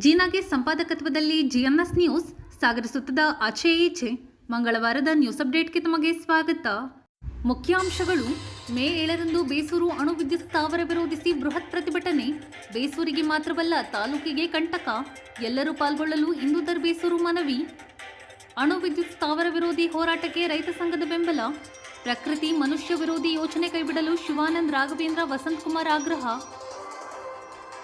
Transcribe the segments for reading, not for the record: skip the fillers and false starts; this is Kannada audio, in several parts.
ಜೀನಾಗೆ ಸಂಪಾದಕತ್ವದಲ್ಲಿ ಜಿಎಂಎಸ್ ನ್ಯೂಸ್ ಸಾಗರಿಸುತ್ತಿದ್ದ ಆಚೆ ಈಚೆ ಮಂಗಳವಾರದ ನ್ಯೂಸ್ ಅಪ್ಡೇಟ್ಗೆ ತಮಗೆ ಸ್ವಾಗತ. ಮುಖ್ಯಾಂಶಗಳು. ಮೇ 7ರಂದು ಬೇಸೂರು ಅಣು ವಿದ್ಯುತ್ ಸ್ಥಾವರ ವಿರೋಧಿಸಿ ಬೃಹತ್ ಪ್ರತಿಭಟನೆ. ಬೇಸೂರಿಗೆ ಮಾತ್ರವಲ್ಲ ತಾಲೂಕಿಗೆ ಕಂಟಕ. ಎಲ್ಲರೂ ಪಾಲ್ಗೊಳ್ಳಲು ಹಿಂದೂಧರ್ ಬೇಸೂರು ಮನವಿ. ಅಣು ವಿದ್ಯುತ್ ಸ್ಥಾವರ ವಿರೋಧಿ ಹೋರಾಟಕ್ಕೆ ರೈತ ಸಂಘದ ಬೆಂಬಲ. ಪ್ರಕೃತಿ ಮನುಷ್ಯ ವಿರೋಧಿ ಯೋಜನೆ ಕೈಬಿಡಲು ಶಿವಾನಂದ್ ರಾಘವೇಂದ್ರ ವಸಂತಕುಮಾರ್ ಆಗ್ರಹ.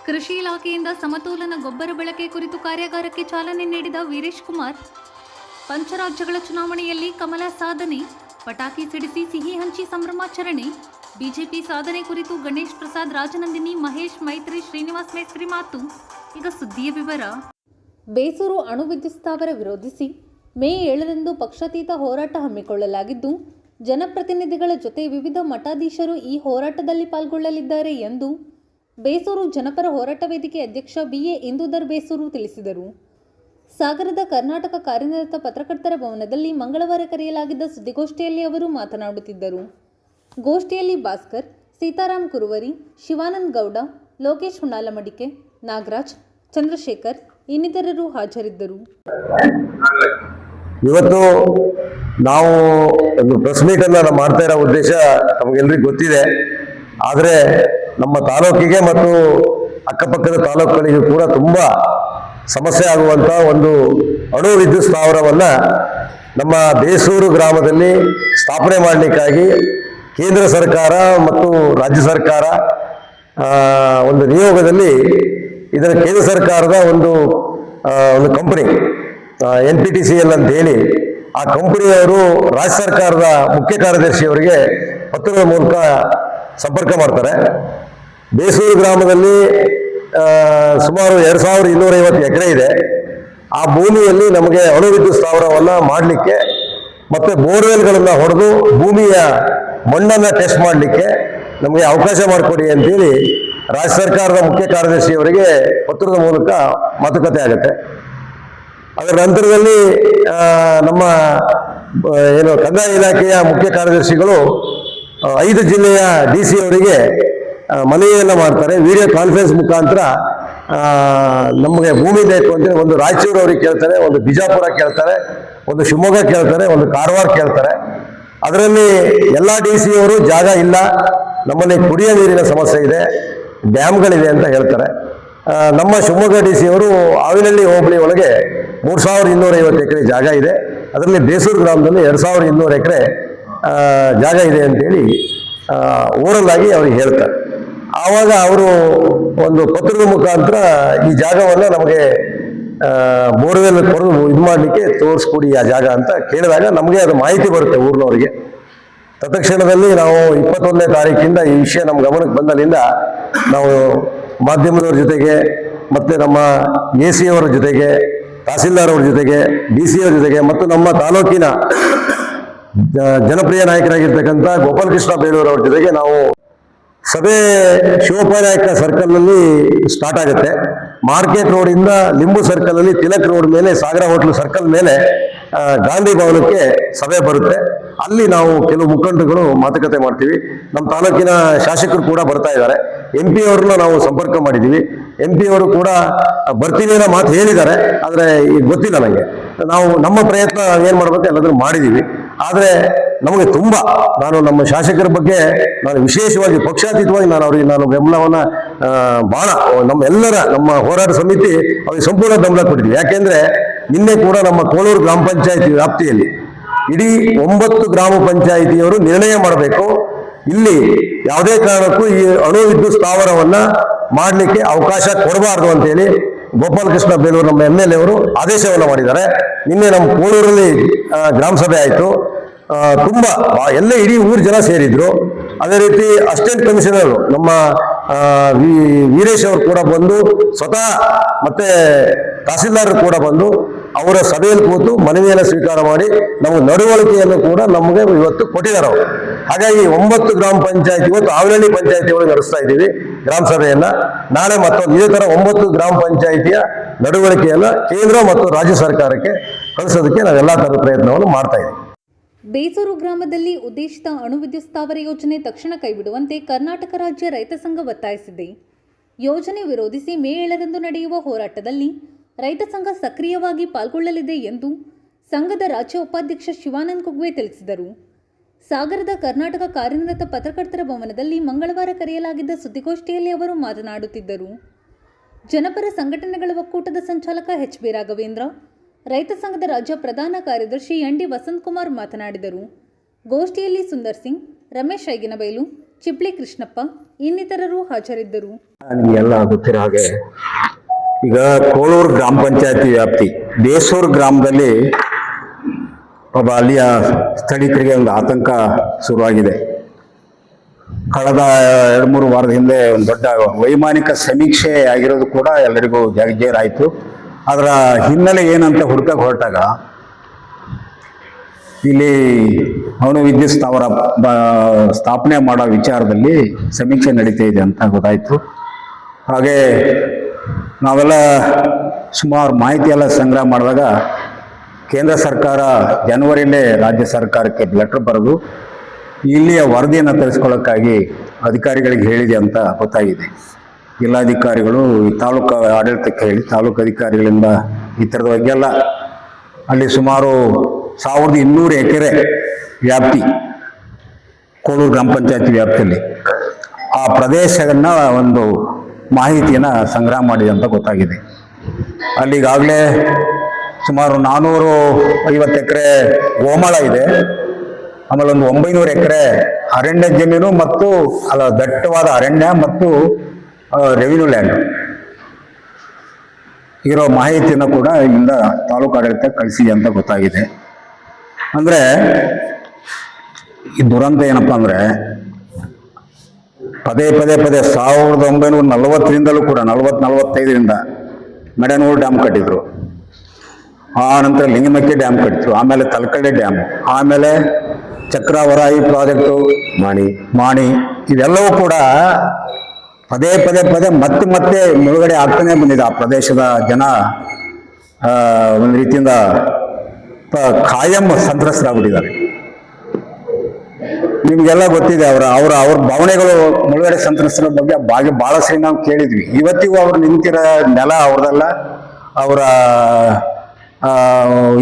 ಕೃಷಿ ಇಲಾಖೆಯಿಂದ ಸಮತೋಲನ ಗೊಬ್ಬರ ಬಳಕೆ ಕುರಿತು ಕಾರ್ಯಾಗಾರಕ್ಕೆ ಚಾಲನೆ ನೀಡಿದ ವೀರೇಶ್ ಕುಮಾರ್. ಪಂಚರಾಜ್ಯಗಳ ಚುನಾವಣೆಯಲ್ಲಿ ಕಮಲ ಸಾಧನೆ. ಪಟಾಕಿ ಸಿಡಿಸಿ ಸಿಹಿ ಹಂಚಿ ಸಂಭ್ರಮಾಚರಣೆ. ಬಿಜೆಪಿ ಸಾಧನೆ ಕುರಿತು ಗಣೇಶ್ ಪ್ರಸಾದ್, ರಾಜನಂದಿನಿ, ಮಹೇಶ್, ಮೈತ್ರಿ, ಶ್ರೀನಿವಾಸ್ ಮೇಸ್ತ್ರಿ ಮಾತು. ಈಗ ಸುದ್ದಿಯ ವಿವರ. ಬೇಸೂರು ಅಣು ವಿದ್ಯುತ್ ಸ್ಥಾವರ ವಿರೋಧಿಸಿ ಮೇ 7ರಂದು ಪಕ್ಷಾತೀತ ಹೋರಾಟ ಹಮ್ಮಿಕೊಳ್ಳಲಾಗಿದ್ದು, ಜನಪ್ರತಿನಿಧಿಗಳ ಜೊತೆ ವಿವಿಧ ಮಠಾಧೀಶರು ಈ ಹೋರಾಟದಲ್ಲಿ ಪಾಲ್ಗೊಳ್ಳಲಿದ್ದಾರೆ ಎಂದು ಬೇಸೂರು ಜನಪರ ಹೋರಾಟ ವೇದಿಕೆ ಅಧ್ಯಕ್ಷ BA ಹಿಂದೂಧರ್ ಬೇಸೂರು ತಿಳಿಸಿದರು. ಸಾಗರದ ಕರ್ನಾಟಕ ಕಾರ್ಯನಿರತ ಪತ್ರಕರ್ತರ ಭವನದಲ್ಲಿ ಮಂಗಳವಾರ ಕರೆಯಲಾಗಿದ್ದ ಸುದ್ದಿಗೋಷ್ಠಿಯಲ್ಲಿ ಅವರು ಮಾತನಾಡುತ್ತಿದ್ದರು. ಗೋಷ್ಠಿಯಲ್ಲಿ ಭಾಸ್ಕರ್, ಸೀತಾರಾಮ್ ಕುರುವರಿ, ಶಿವಾನಂದ್ ಗೌಡ, ಲೋಕೇಶ್ ಹುಣಾಲಮಡಿಕೆ, ನಾಗರಾಜ್, ಚಂದ್ರಶೇಖರ್ ಇನ್ನಿತರರು ಹಾಜರಿದ್ದರು. ಇವತ್ತು ನಾವು ಒಂದು ಪ್ರೆಸ್ ಮೀಟನ್ನು ಮಾಡ್ತಾ ಇರೋ ಉದ್ದೇಶ ನಮಗೆಲ್ಲರಿಗೂ ಗೊತ್ತಿದೆ. ಆದರೆ ನಮ್ಮ ತಾಲೂಕಿಗೆ ಮತ್ತು ಅಕ್ಕಪಕ್ಕದ ತಾಲೂಕುಗಳಿಗೂ ಕೂಡ ತುಂಬ ಸಮಸ್ಯೆ ಆಗುವಂಥ ಒಂದು ಅಣು ವಿದ್ಯುತ್ ಸ್ಥಾವರವನ್ನು ನಮ್ಮ ಬೇಸೂರು ಗ್ರಾಮದಲ್ಲಿ ಸ್ಥಾಪನೆ ಮಾಡಲಿಕ್ಕಾಗಿ ಕೇಂದ್ರ ಸರ್ಕಾರ ಮತ್ತು ರಾಜ್ಯ ಸರ್ಕಾರ ಒಂದು ನಿಯೋಗದಲ್ಲಿ ಇದರ ಕೇಂದ್ರ ಸರ್ಕಾರದ ಒಂದು ಕಂಪನಿ NPTCL ಅಂತ ಹೇಳಿ ಆ ಕಂಪನಿಯವರು ರಾಜ್ಯ ಸರ್ಕಾರದ ಮುಖ್ಯ ಕಾರ್ಯದರ್ಶಿಯವರಿಗೆ ಪತ್ರದ ಮೂಲಕ ಸಂಪರ್ಕ ಮಾಡ್ತಾರೆ. ಬೇಸೂರು ಗ್ರಾಮದಲ್ಲಿ ಸುಮಾರು 2250 ಎಕರೆ ಇದೆ. ಆ ಭೂಮಿಯಲ್ಲಿ ನಮಗೆ ಅಣು ವಿದ್ಯುತ್ ಸ್ಥಾವರವನ್ನು ಮಾಡಲಿಕ್ಕೆ ಮತ್ತು ಬೋರ್ವೆಲ್ಗಳನ್ನು ಹೊಡೆದು ಭೂಮಿಯ ಮಣ್ಣನ್ನು ಟೆಸ್ಟ್ ಮಾಡಲಿಕ್ಕೆ ನಮಗೆ ಅವಕಾಶ ಮಾಡಿಕೊಡಿ ಅಂತೇಳಿ ರಾಜ್ಯ ಸರ್ಕಾರದ ಮುಖ್ಯ ಕಾರ್ಯದರ್ಶಿಯವರಿಗೆ ಪತ್ರದ ಮೂಲಕ ಮಾತುಕತೆ ಆಗುತ್ತೆ. ಅದರ ನಂತರದಲ್ಲಿ ನಮ್ಮ ಕಂದಾಯ ಇಲಾಖೆಯ ಮುಖ್ಯ ಕಾರ್ಯದರ್ಶಿಗಳು 5 ಜಿಲ್ಲೆಯ DC ಅವರಿಗೆ ಮನವಿಯನ್ನು ಮಾಡ್ತಾರೆ. ವಿಡಿಯೋ ಕಾನ್ಫರೆನ್ಸ್ ಮುಖಾಂತರ ನಮಗೆ ಭೂಮಿ ಬೇಕು ಅಂತೇಳಿ ಒಂದು ರಾಯಚೂರು ಅವ್ರಿಗೆ ಕೇಳ್ತಾರೆ, ಒಂದು ಬಿಜಾಪುರ ಕೇಳ್ತಾರೆ, ಒಂದು ಶಿವಮೊಗ್ಗ ಕೇಳ್ತಾರೆ, ಒಂದು ಕಾರವಾರ ಕೇಳ್ತಾರೆ. ಅದರಲ್ಲಿ ಎಲ್ಲ DC ಅವರು ಜಾಗ ಇಲ್ಲ, ನಮ್ಮಲ್ಲಿ ಕುಡಿಯೋ ನೀರಿನ ಸಮಸ್ಯೆ ಇದೆ, ಡ್ಯಾಮ್ಗಳಿದೆ ಅಂತ ಹೇಳ್ತಾರೆ. ನಮ್ಮ ಶಿವಮೊಗ್ಗ DC ಅವರು ಆವಿನಹಳ್ಳಿ ಹೋಬಳಿ ಒಳಗೆ 3250 ಎಕರೆ ಜಾಗ ಇದೆ. ಅದರಲ್ಲಿ ಬೇಸೂರು ಗ್ರಾಮದಲ್ಲಿ 2200 ಎಕರೆ ಜಾಗ ಇದೆ ಅಂತೇಳಿ ಓರಲ್ ಆಗಿ ಅವ್ರಿಗೆ ಹೇಳ್ತಾರೆ. ಆವಾಗ ಅವರು ಒಂದು ಪತ್ರದ ಮುಖಾಂತರ ಈ ಜಾಗವನ್ನು ನಮಗೆ ಬೋರ್ವೆಲ್ ಕೊಡೋದು ಇದು ಮಾಡಲಿಕ್ಕೆ ತೋರಿಸ್ಕೊಡಿ ಆ ಜಾಗ ಅಂತ ಕೇಳಿದಾಗ ನಮಗೆ ಅದು ಮಾಹಿತಿ ಬರುತ್ತೆ ಊರಿನವರಿಗೆ. ತತ್ಕ್ಷಣದಲ್ಲಿ ನಾವು 21ನೇ ತಾರೀಕಿಂದ ಈ ವಿಷಯ ನಮ್ಮ ಗಮನಕ್ಕೆ ಬಂದಲ್ಲಿಂದ ನಾವು ಮಾಧ್ಯಮದವ್ರ ಜೊತೆಗೆ ಮತ್ತು ನಮ್ಮ AC ಅವರ ಜೊತೆಗೆ, ತಹಸೀಲ್ದಾರ್ ಅವ್ರ ಜೊತೆಗೆ, DC ಅವರ ಜೊತೆಗೆ ಮತ್ತು ನಮ್ಮ ತಾಲೂಕಿನ ಜನಪ್ರಿಯ ನಾಯಕರಾಗಿರ್ತಕ್ಕಂಥ ಗೋಪಾಲಕೃಷ್ಣ ಬೇಲೂರು ಅವ್ರ ಜೊತೆಗೆ ನಾವು ಸಭೆ ಶಿವೋಪಾಧ್ಯಾಯ ಸರ್ಕಲ್ನಲ್ಲಿ ಸ್ಟಾರ್ಟ್ ಆಗುತ್ತೆ. ಮಾರ್ಕೆಟ್ ರೋಡಿಂದ ಲಿಂಬು ಸರ್ಕಲಲ್ಲಿ ತಿಲಕ್ ರೋಡ್ ಮೇಲೆ ಸಾಗರ ಹೋಟ್ಲು ಸರ್ಕಲ್ ಮೇಲೆ ಗಾಂಧಿ ಭವನಕ್ಕೆ ಸಭೆ ಬರುತ್ತೆ. ಅಲ್ಲಿ ನಾವು ಕೆಲವು ಮುಖಂಡರುಗಳು ಮಾತುಕತೆ ಮಾಡ್ತೀವಿ. ನಮ್ಮ ತಾಲೂಕಿನ ಶಾಸಕರು ಕೂಡ ಬರ್ತಾ ಇದ್ದಾರೆ. MP ಅವ್ರನ್ನ ನಾವು ಸಂಪರ್ಕ ಮಾಡಿದ್ದೀವಿ. MP ಅವರು ಕೂಡ ಬರ್ತೀನಿ ಅನ್ನೋ ಮಾತು ಹೇಳಿದ್ದಾರೆ, ಆದರೆ ಈಗ ಗೊತ್ತಿಲ್ಲ ನನಗೆ. ನಾವು ನಮ್ಮ ಪ್ರಯತ್ನ ಏನು ಮಾಡಬೇಕು ಎಲ್ಲಾದ್ರೂ ಮಾಡಿದ್ದೀವಿ. ಆದರೆ ನಮಗೆ ತುಂಬ ನಾನು ನಮ್ಮ ಶಾಸಕರ ಬಗ್ಗೆ ನಾನು ವಿಶೇಷವಾಗಿ ಪಕ್ಷಾತೀತವಾಗಿ ನಾನು ಬೆಂಬಲವನ್ನು ಭಾಳ ನಮ್ಮ ಹೋರಾಟ ಸಮಿತಿ ಅವ್ರಿಗೆ ಸಂಪೂರ್ಣ ಬೆಂಬಲ ಕೊಟ್ಟಿದ್ವಿ. ಯಾಕೆಂದರೆ ನಿನ್ನೆ ಕೂಡ ನಮ್ಮ ಕೋಳೂರು ಗ್ರಾಮ ಪಂಚಾಯತಿ ವ್ಯಾಪ್ತಿಯಲ್ಲಿ ಇಡೀ 9 ಗ್ರಾಮ ಪಂಚಾಯಿತಿಯವರು ನಿರ್ಣಯ ಮಾಡಬೇಕು, ಇಲ್ಲಿ ಯಾವುದೇ ಕಾರಣಕ್ಕೂ ಈ ಅಣು ವಿದ್ಯುತ್ ಸ್ಥಾವರವನ್ನು ಮಾಡಲಿಕ್ಕೆ ಅವಕಾಶ ಕೊಡಬಾರ್ದು ಅಂತೇಳಿ ಗೋಪಾಲಕೃಷ್ಣ ಬೇಲೂರು ನಮ್ಮ MLA ಅವರು ಆದೇಶವನ್ನು ಮಾಡಿದ್ದಾರೆ. ನಿನ್ನೆ ನಮ್ಮ ಕೋಳೂರಲ್ಲಿ ಗ್ರಾಮ ಸಭೆ ಆಯಿತು. ತುಂಬ ಎಲ್ಲ ಇಡೀ ಊರು ಜನ ಸೇರಿದ್ರು. ಅದೇ ರೀತಿ ಅಸಿಸ್ಟೆಂಟ್ ಕಮಿಷನರ್ ನಮ್ಮ ವೀರೇಶ್ ಅವರು ಕೂಡ ಬಂದು ಸ್ವತಃ ಮತ್ತೆ ತಹಸೀಲ್ದಾರ್ ಕೂಡ ಬಂದು ಅವರ ಸಭೆಯಲ್ಲಿ ಕೂತು ಮನವಿಯನ್ನು ಸ್ವೀಕಾರ ಮಾಡಿ ನಮಗೆ ನಡವಳಿಕೆಯನ್ನು ಕೂಡ ನಮಗೆ ಇವತ್ತು ಕೊಟ್ಟಿದ್ದಾರೆ ಅವರು. ಹಾಗಾಗಿ 9 ಗ್ರಾಮ ಪಂಚಾಯತ್ ಇವತ್ತು ಆವಿನಹಳ್ಳಿ ಪಂಚಾಯತಿ ಒಳಗೆ ನಡೆಸ್ತಾ ಇದ್ದೀವಿ ಗ್ರಾಮ ಸಭೆಯನ್ನ. ನಾಳೆ ಮತ್ತೊಂದು ಇದೇ ತರ 9 ಗ್ರಾಮ ಪಂಚಾಯಿತಿಯ ನಡವಳಿಕೆಯನ್ನು ಕೇಂದ್ರ ಮತ್ತು ರಾಜ್ಯ ಸರ್ಕಾರಕ್ಕೆ ಕಳಿಸೋದಕ್ಕೆ ನಾವೆಲ್ಲ ತರದ ಪ್ರಯತ್ನವನ್ನು ಮಾಡ್ತಾ ಇದ್ದೀವಿ. ಬೇಸೂರು ಗ್ರಾಮದಲ್ಲಿ ಉದ್ದೇಶಿತ ಅಣು ವಿದ್ಯುತ್ ಸ್ಥಾವರ ಯೋಜನೆ ತಕ್ಷಣ ಕೈಬಿಡುವಂತೆ ಕರ್ನಾಟಕ ರಾಜ್ಯ ರೈತ ಸಂಘ ಒತ್ತಾಯಿಸಿದೆ. ಯೋಜನೆ ವಿರೋಧಿಸಿ ಮೇ 7ರಂದು ನಡೆಯುವ ಹೋರಾಟದಲ್ಲಿ ರೈತ ಸಂಘ ಸಕ್ರಿಯವಾಗಿ ಪಾಲ್ಗೊಳ್ಳಲಿದೆ ಎಂದು ಸಂಘದ ರಾಜ್ಯ ಉಪಾಧ್ಯಕ್ಷ ಶಿವಾನಂದ ಕುಗ್ವೆ ತಿಳಿಸಿದರು. ಸಾಗರದ ಕರ್ನಾಟಕ ಕಾರ್ಯನಿರತ ಪತ್ರಕರ್ತರ ಭವನದಲ್ಲಿ ಮಂಗಳವಾರ ಕರೆಯಲಾಗಿದ್ದ ಸುದ್ದಿಗೋಷ್ಠಿಯಲ್ಲಿ ಅವರು ಮಾತನಾಡುತ್ತಿದ್ದರು. ಜನಪರ ಸಂಘಟನೆಗಳ ಒಕ್ಕೂಟದ ಸಂಚಾಲಕ ಎಚ್ ಬಿ ರಾಘವೇಂದ್ರ, ರೈತ ಸಂಘದ ರಾಜ್ಯ ಪ್ರಧಾನ ಕಾರ್ಯದರ್ಶಿ ಎನ್ ಡಿ ವಸಂತಕುಮಾರ್ ಮಾತನಾಡಿದರು. ಗೋಷ್ಠಿಯಲ್ಲಿ ಸುಂದರ್ ಸಿಂಗ್, ರಮೇಶ್ ಐಗಿನಬೈಲು, ಚಿಪ್ಳಿ ಕೃಷ್ಣಪ್ಪ ಇನ್ನಿತರರು ಹಾಜರಿದ್ದರು. ನಿಮಗೆಲ್ಲ ಗೊತ್ತಿರೋ ಹಾಗೆ ಈಗ ಕೋಳೂರು ಗ್ರಾಮ ಪಂಚಾಯತಿ ವ್ಯಾಪ್ತಿ ಬೇಸೂರು ಗ್ರಾಮದಲ್ಲಿ ಒಬ್ಬ ಅಲ್ಲಿಯ ಸ್ಥಳೀಕರಿಗೆ ಒಂದು ಆತಂಕ ಶುರುವಾಗಿದೆ. ಕಳೆದ 2-3 ವಾರದ ಹಿಂದೆ ಒಂದು ದೊಡ್ಡ ವೈಮಾನಿಕ ಸಮೀಕ್ಷೆ ಆಗಿರೋದು ಕೂಡ ಎಲ್ಲರಿಗೂ ಜಗಜೇರಾಯಿತು. ಅದರ ಹಿನ್ನೆಲೆ ಏನಂತ ಹುಡುಕಕ್ಕೆ ಹೊರಟಾಗ ಇಲ್ಲಿ ಅಣು ವಿದ್ಯುತ್ ಸ್ಥಾವರ ಸ್ಥಾಪನೆ ಮಾಡೋ ವಿಚಾರದಲ್ಲಿ ಸಮೀಕ್ಷೆ ನಡೀತಾ ಇದೆ ಅಂತ ಗೊತ್ತಾಯಿತು. ಹಾಗೆ ನಾವೆಲ್ಲ ಸುಮಾರು ಮಾಹಿತಿ ಎಲ್ಲ ಸಂಗ್ರಹ ಮಾಡಿದಾಗ ಕೇಂದ್ರ ಸರ್ಕಾರ ಜನವರಿಯಲ್ಲೇ ರಾಜ್ಯ ಸರ್ಕಾರಕ್ಕೆ ಲೆಟರ್ ಬರೆದು ಇಲ್ಲಿಯ ವರದಿಯನ್ನು ತರಿಸ್ಕೊಳ್ಳೋಕ್ಕಾಗಿ ಅಧಿಕಾರಿಗಳಿಗೆ ಹೇಳಿದೆ ಅಂತ ಗೊತ್ತಾಗಿದೆ. ಜಿಲ್ಲಾಧಿಕಾರಿಗಳು ಈ ತಾಲೂಕು ಆಡಳಿತಕ್ಕೆ ಹೇಳಿ ತಾಲೂಕು ಅಧಿಕಾರಿಗಳಿಂದ ಈ ಥರದ ಬಗ್ಗೆ ಎಲ್ಲ ಅಲ್ಲಿ ಸುಮಾರು 1200 ಎಕರೆ ವ್ಯಾಪ್ತಿ ಕೋಳೂರು ಗ್ರಾಮ ಪಂಚಾಯತಿ ವ್ಯಾಪ್ತಿಯಲ್ಲಿ ಆ ಪ್ರದೇಶವನ್ನು ಒಂದು ಮಾಹಿತಿಯನ್ನು ಸಂಗ್ರಹ ಮಾಡಿದೆ ಅಂತ ಗೊತ್ತಾಗಿದೆ. ಅಲ್ಲಿಗಾಗಲೇ ಸುಮಾರು 450 ಎಕರೆ ಗೋಮಾಳ ಇದೆ. ಆಮೇಲೆ ಒಂದು 900 ಎಕರೆ ಅರಣ್ಯ ಜಮೀನು ಮತ್ತು ದಟ್ಟವಾದ ಅರಣ್ಯ ಮತ್ತು ರೆವಿನ್ಯೂ ಲ್ಯಾಂಡ್ ಇರೋ ಮಾಹಿತಿಯನ್ನು ಕೂಡ ಇಲ್ಲಿಂದ ತಾಲೂಕು ಆಡಳಿತ ಕಳಿಸಿದೆ ಅಂತ ಗೊತ್ತಾಗಿದೆ. ಅಂದರೆ ಈ ದುರಂತ ಏನಪ್ಪ ಅಂದರೆ ಪದೇ 1940ರಿಂದಲೂ ಕೂಡ 40-45ರಿಂದ ಮೆಡನೂರು ಡ್ಯಾಮ್ ಕಟ್ಟಿದ್ರು. ಆ ನಂತರ ಲಿಂಗನಮಕ್ಕಿ ಡ್ಯಾಮ್ ಕಟ್ಟಿದ್ರು. ಆಮೇಲೆ ತಲಕಳ್ಳಿ ಡ್ಯಾಮ್, ಆಮೇಲೆ ಚಕ್ರವರಾಯಿ ಪ್ರಾಜೆಕ್ಟು, ಮಾಣಿ ಇವೆಲ್ಲವೂ ಕೂಡ ಪದೇ ಮತ್ತೆ ಮುಳುಗಡೆ ಆಗ್ತಾನೆ ಬಂದಿದೆ. ಆ ಪ್ರದೇಶದ ಜನ ಒಂದು ರೀತಿಯಿಂದ ಖಾಯಂ ಸಂತ್ರಸ್ತರಾಗ್ಬಿಟ್ಟಿದ್ದಾರೆ. ನಿಮ್ಗೆಲ್ಲ ಗೊತ್ತಿದೆ ಅವರ ಭಾವನೆಗಳು. ಮುಳುಗಡೆ ಸಂತ್ರಸ್ತರ ಬಗ್ಗೆ ಬಹಳ ಸರಿ ನಾವು ಕೇಳಿದ್ವಿ. ಇವತ್ತಿಗೂ ಅವ್ರು ನಿಂತಿರೋ ನೆಲ ಅವ್ರದಲ್ಲ, ಅವರ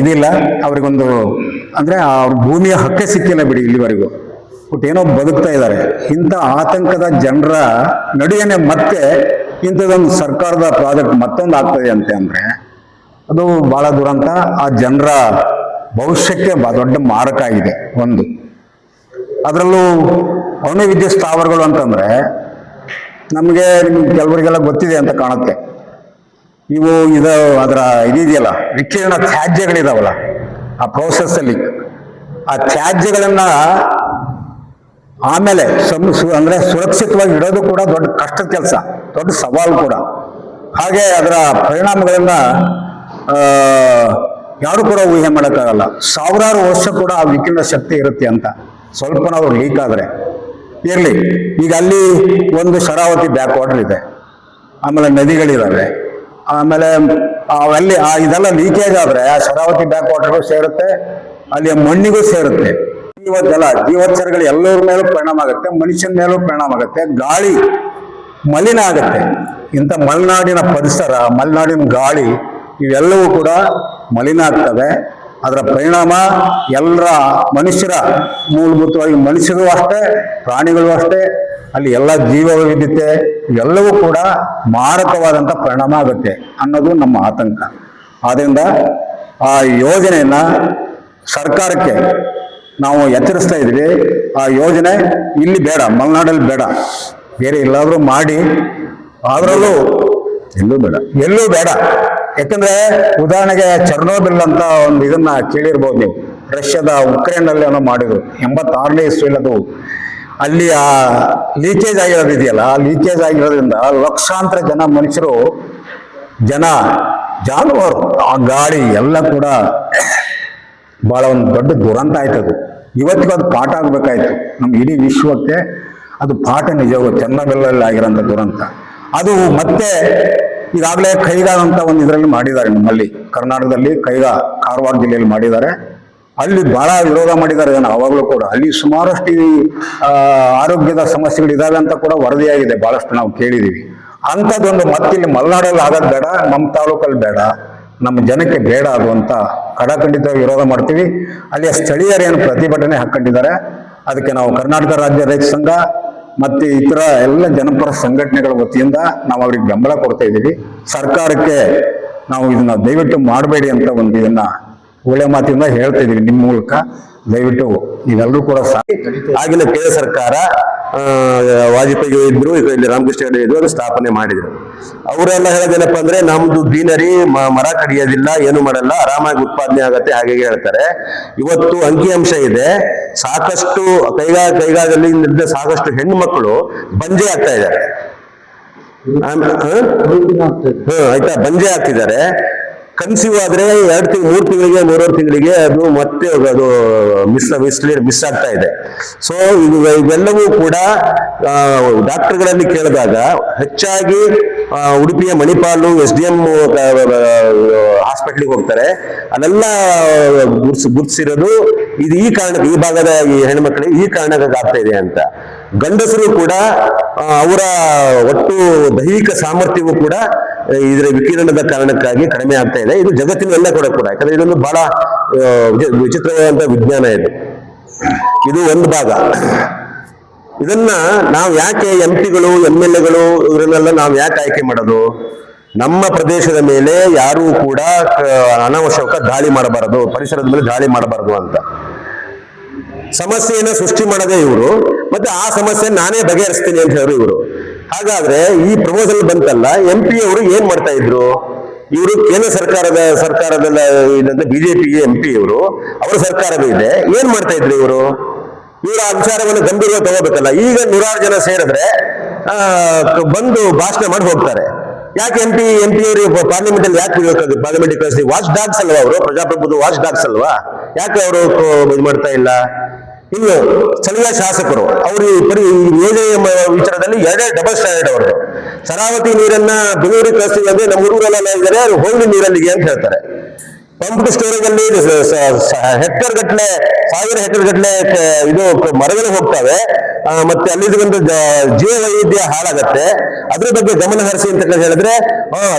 ಇದಿಲ್ಲ, ಅವ್ರಿಗೊಂದು ಅಂದರೆ ಅವ್ರ ಭೂಮಿಯ ಹಕ್ಕೆ ಸಿಕ್ಕಿಲ್ಲ ಬಿಡಿ ಇಲ್ಲಿವರೆಗೂ. ಬಟ್ ಏನೋ ಬದುಕ್ತಾ ಇದ್ದಾರೆ. ಇಂಥ ಆತಂಕದ ಜನರ ನಡುವೆನೆ ಮತ್ತೆ ಇಂಥದ್ದೊಂದು ಸರ್ಕಾರದ ಪ್ರಾಜೆಕ್ಟ್ ಮತ್ತೊಂದು ಆಗ್ತದೆ ಅಂದರೆ ಅದು ಬಹಳ ದುರಂತ. ಆ ಜನರ ಭವಿಷ್ಯಕ್ಕೆ ದೊಡ್ಡ ಮಾರಕ ಆಗಿದೆ. ಒಂದು ಅದರಲ್ಲೂ ಅಣು ವಿದ್ಯುತ್ ಸ್ಥಾವರಗಳು ಅಂತಂದ್ರೆ ನಿಮ್ಗೆ ಕೆಲವರಿಗೆಲ್ಲ ಗೊತ್ತಿದೆ ಅಂತ ಕಾಣುತ್ತೆ. ಅದರ ಇದೆಯಲ್ಲ, ವಿಕಿರಣ ತ್ಯಾಜ್ಯಗಳಿದಾವಲ್ಲ, ಆ ಪ್ರೋಸೆಸ್ ಅಲ್ಲಿ ಆ ತ್ಯಾಜ್ಯಗಳನ್ನ ಆಮೇಲೆ ಅಂದ್ರೆ ಸುರಕ್ಷಿತವಾಗಿ ಇಡೋದು ಕೂಡ ದೊಡ್ಡ ಕಷ್ಟದ ಕೆಲಸ, ದೊಡ್ಡ ಸವಾಲು ಕೂಡ. ಹಾಗೆ ಅದರ ಪರಿಣಾಮಗಳನ್ನ ಯಾರು ಕೂಡ ಊಹೆ ಮಾಡೋಕ್ಕಾಗಲ್ಲ. ಸಾವಿರಾರು ವರ್ಷ ಕೂಡ ಆ ವಿಕಿರಣ ಶಕ್ತಿ ಇರುತ್ತೆ ಅಂತ. ಸ್ವಲ್ಪನಾದ್ರು ಲೀಕ್ ಆದ್ರೆ ಇರಲಿ. ಈಗ ಅಲ್ಲಿ ಒಂದು ಶರಾವತಿ ಬ್ಯಾಕ್ ವಾಟರ್ ಇದೆ, ಆಮೇಲೆ ನದಿಗಳಿದಾವೆ, ಆಮೇಲೆ ಅಲ್ಲಿ ಇದೆಲ್ಲ ಲೀಕೇಜ್ ಆದ್ರೆ ಆ ಶರಾವತಿ ಬ್ಯಾಕ್ ವಾಟರ್ಗೂ ಸೇರುತ್ತೆ, ಅಲ್ಲಿಯ ಮಣ್ಣಿಗೂ ಸೇರುತ್ತೆ. ಜೀವೋತ್ಸರ್ಗಳು ಎಲ್ಲರ ಮೇಲೂ ಪರಿಣಾಮ ಆಗುತ್ತೆ, ಮನುಷ್ಯನ ಮೇಲೂ ಪರಿಣಾಮ ಆಗುತ್ತೆ, ಗಾಳಿ ಮಲಿನ ಆಗುತ್ತೆ. ಇಂಥ ಮಲೆನಾಡಿನ ಪರಿಸರ, ಮಲೆನಾಡಿನ ಗಾಳಿ ಇವೆಲ್ಲವೂ ಕೂಡ ಮಲಿನ ಆಗ್ತವೆ. ಅದರ ಪರಿಣಾಮ ಎಲ್ಲರ ಮನುಷ್ಯರ, ಮೂಲಭೂತವಾಗಿ ಮನುಷ್ಯರು ಅಷ್ಟೇ, ಪ್ರಾಣಿಗಳು ಅಷ್ಟೇ, ಅಲ್ಲಿ ಎಲ್ಲ ಜೀವ ವೈವಿಧ್ಯತೆ ಎಲ್ಲವೂ ಕೂಡ ಮಾರಕವಾದಂಥ ಪರಿಣಾಮ ಆಗುತ್ತೆ ಅನ್ನೋದು ನಮ್ಮ ಆತಂಕ. ಆದ್ದರಿಂದ ಆ ಯೋಜನೆಯನ್ನ ಸರ್ಕಾರಕ್ಕೆ ನಾವು ಎಚ್ಚರಿಸ್ತಾ ಇದ್ವಿ. ಆ ಯೋಜನೆ ಇಲ್ಲಿ ಬೇಡ, ಮಲೆನಾಡಲ್ಲಿ ಬೇಡ, ಬೇರೆ ಎಲ್ಲಾದ್ರೂ ಮಾಡಿ, ಅದರಲ್ಲೂ ಎಲ್ಲೂ ಬೇಡ. ಯಾಕಂದ್ರೆ ಉದಾಹರಣೆಗೆ ಚರ್ನೋಬಿಲ್ ಅಂತ ಒಂದು ಇದನ್ನ ಕೇಳಿರ್ಬೋದು ನೀವು. ರಷ್ಯಾದ ಉಕ್ರೇನ್ ನಲ್ಲಿ ಏನೋ ಮಾಡಿದ್ರು 86ನೇ ಇಸ್ವಿಯಲ್ಲಿ. ಅದು ಅಲ್ಲಿ ಆ ಲೀಕೇಜ್ ಆಗಿರೋದು ಇದೆಯಲ್ಲ, ಆ ಲೀಕೇಜ್ ಆಗಿರೋದ್ರಿಂದ ಲಕ್ಷಾಂತರ ಜನ ಮನುಷ್ಯರು, ಜಾನುವಾರು, ಆ ಗಾಳಿ ಎಲ್ಲ ಕೂಡ ಬಹಳ ಒಂದು ದೊಡ್ಡ ದುರಂತ ಆಯ್ತು. ಅದು ಇವತ್ತಿಗೂ ಅದು ಪಾಠ ಆಗ್ಬೇಕಾಯ್ತು ನಮ್ಮ ಇಡೀ ವಿಶ್ವಕ್ಕೆ. ಅದು ಪಾಠ ನಿಜವೂ ಚರ್ನೋಬಿಲ್ ಆಗಿರೋಂಥ ದುರಂತ. ಅದು ಮತ್ತೆ ಈಗಾಗಲೇ ಕೈಗಾ ಅಂತ ಒಂದು ಇದರಲ್ಲಿ ಮಾಡಿದ್ದಾರೆ. ನಮ್ಮಲ್ಲಿ ಕರ್ನಾಟಕದಲ್ಲಿ ಕಾರವಾರ ಜಿಲ್ಲೆಯಲ್ಲಿ ಮಾಡಿದ್ದಾರೆ. ಅಲ್ಲಿ ಬಹಳ ವಿರೋಧ ಮಾಡಿದ್ದಾರೆ ಜನ ಅವಾಗಲೂ ಕೂಡ. ಅಲ್ಲಿ ಸುಮಾರಷ್ಟು ಈ ಆರೋಗ್ಯದ ಸಮಸ್ಯೆಗಳಿದಾವೆ ಅಂತ ಕೂಡ ವರದಿಯಾಗಿದೆ, ಬಹಳಷ್ಟು ನಾವು ಕೇಳಿದೀವಿ. ಅಂಥದ್ದೊಂದು ಮತ್ತಿಲ್ಲಿ ಮಲೆನಾಡಲ್ಲಿ ಆಗೋದು ಬೇಡ, ನಮ್ಮ ತಾಲೂಕಲ್ಲಿ ಬೇಡ, ನಮ್ಮ ಜನಕ್ಕೆ ಬೇಡ ಅದು ಅಂತ ಕಡಖಂಡಿತವಾಗಿ ವಿರೋಧ ಮಾಡ್ತೀವಿ. ಅಲ್ಲಿಯ ಸ್ಥಳೀಯರೇನು ಪ್ರತಿಭಟನೆ ಹಾಕೊಂಡಿದ್ದಾರೆ ಅದಕ್ಕೆ ನಾವು ಕರ್ನಾಟಕ ರಾಜ್ಯ ರೈತ ಸಂಘ ಮತ್ತು ಇತರ ಎಲ್ಲ ಜನಪರ ಸಂಘಟನೆಗಳ ವತಿಯಿಂದ ನಾವು ಅವ್ರಿಗೆ ಬೆಂಬಲ ಕೊಡ್ತಾ ಇದ್ದೀವಿ. ಸರ್ಕಾರಕ್ಕೆ ನಾವು ಇದನ್ನ ದಯವಿಟ್ಟು ಮಾಡಬೇಡಿ ಅಂತ ಒಂದು ಇದನ್ನ ಒಳ್ಳೆ ಮಾತಿಂದ ಹೇಳ್ತಾ ಇದೀವಿ ನಿಮ್ಮ ಮೂಲಕ. ದಯವಿಟ್ಟು ನೀವೆಲ್ಲರೂ ಕೂಡ ಆಗಿನ ಕೇಂದ್ರ ಸರ್ಕಾರ ವಾಜಪೇಯಿ ಇದ್ರು, ಈಗ ಇಲ್ಲಿ ರಾಮಕೃಷ್ಣ ಹೆಗಡೆ ಇದ್ರು, ಅದು ಸ್ಥಾಪನೆ ಮಾಡಿದ್ರು. ಅವರೆಲ್ಲ ಹೇಳೋದೇನಪ್ಪ ಅಂದ್ರೆ ನಮ್ದು ಗ್ರೀನರಿ, ಮರ ಕಡಿಯೋದಿಲ್ಲ, ಏನು ಮಾಡಲ್ಲ, ಆರಾಮಾಗಿ ಉತ್ಪಾದನೆ ಆಗತ್ತೆ, ಹಾಗೆ ಹೇಳ್ತಾರೆ. ಇವತ್ತು ಅಂಕಿಅಂಶ ಇದೆ, ಸಾಕಷ್ಟು ಕೈಗಾದಲ್ಲಿ ಸಾಕಷ್ಟು ಹೆಣ್ಣು ಮಕ್ಕಳು ಬಂಜೆ ಆಗ್ತಾ ಇದ್ದಾರೆ. ಆಯ್ತಾ, ಬಂಜೆ ಆಗ್ತಿದ್ದಾರೆ. ಕನ್ಸೀವ್ ಆದ್ರೆ 2 ತಿಂಗಳು 3 ತಿಂಗಳಿಗೆ 3 ತಿಂಗಳಿಗೆ ಅದು ಮತ್ತೆ ಅದು ಮಿಸ್ ಆಗ್ತಾ ಇದೆ. ಸೊ ಇವೆಲ್ಲವೂ ಕೂಡ ಡಾಕ್ಟರ್ಗಳಲ್ಲಿ ಕೇಳಿದಾಗ ಹೆಚ್ಚಾಗಿ ಉಡುಪಿಯ ಮಣಿಪಾಲು SDM ಹಾಸ್ಪಿಟ್ಲಿಗೆ ಹೋಗ್ತಾರೆ. ಅಲ್ಲೆಲ್ಲ ಗುರ್ತಿಸಿರೋದು ಇದು ಈ ಕಾರಣಕ್ಕೆ, ಈ ಭಾಗದ ಈ ಹೆಣ್ಮಕ್ಳಿಗೆ ಈ ಕಾರಣಕ್ಕೆ ಆಗ್ತಾ ಇದೆ ಅಂತ. ಗಂಡಸರು ಕೂಡ ಅವರ ಒಟ್ಟು ದೈಹಿಕ ಸಾಮರ್ಥ್ಯವೂ ಕೂಡ ಇದರ ವಿಕಿರಣದ ಕಾರಣಕ್ಕಾಗಿ ಕಡಿಮೆ ಆಗ್ತಾ ಇದೆ. ಇದು ಜಗತ್ತಿನೆಲ್ಲ ಕೂಡ ಯಾಕಂದ್ರೆ ಇದೊಂದು ಬಹಳ ವಿಚಿತ್ರವಾದಂತಹ ವಿಜ್ಞಾನ ಇದು ಒಂದು ಭಾಗ. ಇದನ್ನ ನಾವು ಯಾಕೆ MP-ಗಳು MLA-ಗಳು ಇವರನ್ನೆಲ್ಲ ನಾವು ಯಾಕೆ ಆಯ್ಕೆ ಮಾಡೋದು? ನಮ್ಮ ಪ್ರದೇಶದ ಮೇಲೆ ಯಾರೂ ಕೂಡ ಅನಾವಶ್ಯಕ ದಾಳಿ ಮಾಡಬಾರದು, ಪರಿಸರದ ಮೇಲೆ ದಾಳಿ ಮಾಡಬಾರದು ಅಂತ ಸಮಸ್ಯೆಯನ್ನ ಸೃಷ್ಟಿ ಮಾಡದೆ ಇವರು, ಮತ್ತೆ ಆ ಸಮಸ್ಯೆ ನಾನೇ ಬಗೆಹರಿಸ್ತೀನಿ ಅಂತ ಹೇಳಿದ್ರು ಇವರು. ಹಾಗಾದ್ರೆ ಈ ಪ್ರಪೋಸಲ್ ಬಂತಲ್ಲ, MP ಅವರು ಏನ್ ಮಾಡ್ತಾ ಇದ್ರು? ಇವರು ಕೇಂದ್ರ ಸರ್ಕಾರದ BJP MP ಇವರು, ಅವರ ಸರ್ಕಾರವೇ ಇದೆ, ಏನ್ ಮಾಡ್ತಾ ಇದ್ರು ಇವರು? ಇವರ ವಿಚಾರವನ್ನು ಗಂಭೀರವಾಗಿ ತಗೋಬೇಕಲ್ಲ. ಈಗ 100 ಜನ ಸೇರಿದ್ರೆ ಬಂದು ಭಾಷಣ ಮಾಡಿ ಹೋಗ್ತಾರೆ. ಯಾಕೆ MP ಅವರು ಪಾರ್ಲಿಮೆಂಟ್ ಅಲ್ಲಿ ಯಾಕೆ ಪಾರ್ಲಿಮೆಂಟ್ ಕಳಿಸಿ? ವಾಚ್ ಡಾಗ್ಸ್ ಅಲ್ವಾ ಅವರು? ಪ್ರಜಾಪ್ರಭುತ್ವ ವಾಚ್ ಡಾಗ್ಸ್ ಅಲ್ವಾ? ಯಾಕೆ ಅವರು ಇದು ಮಾಡ್ತಾ ಇಲ್ಲ? ಇನ್ನು ಸ್ಥಳೀಯ ಶಾಸಕರು ಅವರು ಯೋಜನೆಯ ವಿಚಾರದಲ್ಲಿ 2 ಡಬಲ್ ಸ್ಟ್ಯಾಂಡರ್ಡ್ ಅವರು. ಶರಾವತಿ ನೀರನ್ನ ಬೆಂಗಳೂರಿಗೆ ಕಳಿಸ್ತೀವಿ ಅಂದ್ರೆ ನಮ್ಮ ಹುಡುಗರೆಲ್ಲ ಇದ್ದಾರೆ, ಅದು ಹೋಗಿ ನೀರಲ್ಲಿಗೆ ಅಂತ ಹೇಳ್ತಾರೆ. ಪಂಪ್ ಸ್ಟೋರೇಜ್ ಅಲ್ಲಿ ಹೆಕ್ಟರ್ ಗಟ್ಟಲೆ 1000 ಹೆಕ್ಟರ್ ಗಟ್ಟಲೆ ಇದು ಮರಗಳು ಹೋಗ್ತವೆ, ಮತ್ತೆ ಅಲ್ಲಿರುವಂತ ಜೀವ ವೈವಿಧ್ಯ ಹಾಳಾಗತ್ತೆ. ಅದ್ರ ಬಗ್ಗೆ ಗಮನ ಹರಿಸಿ ಅಂತ ಹೇಳಿದ್ರೆ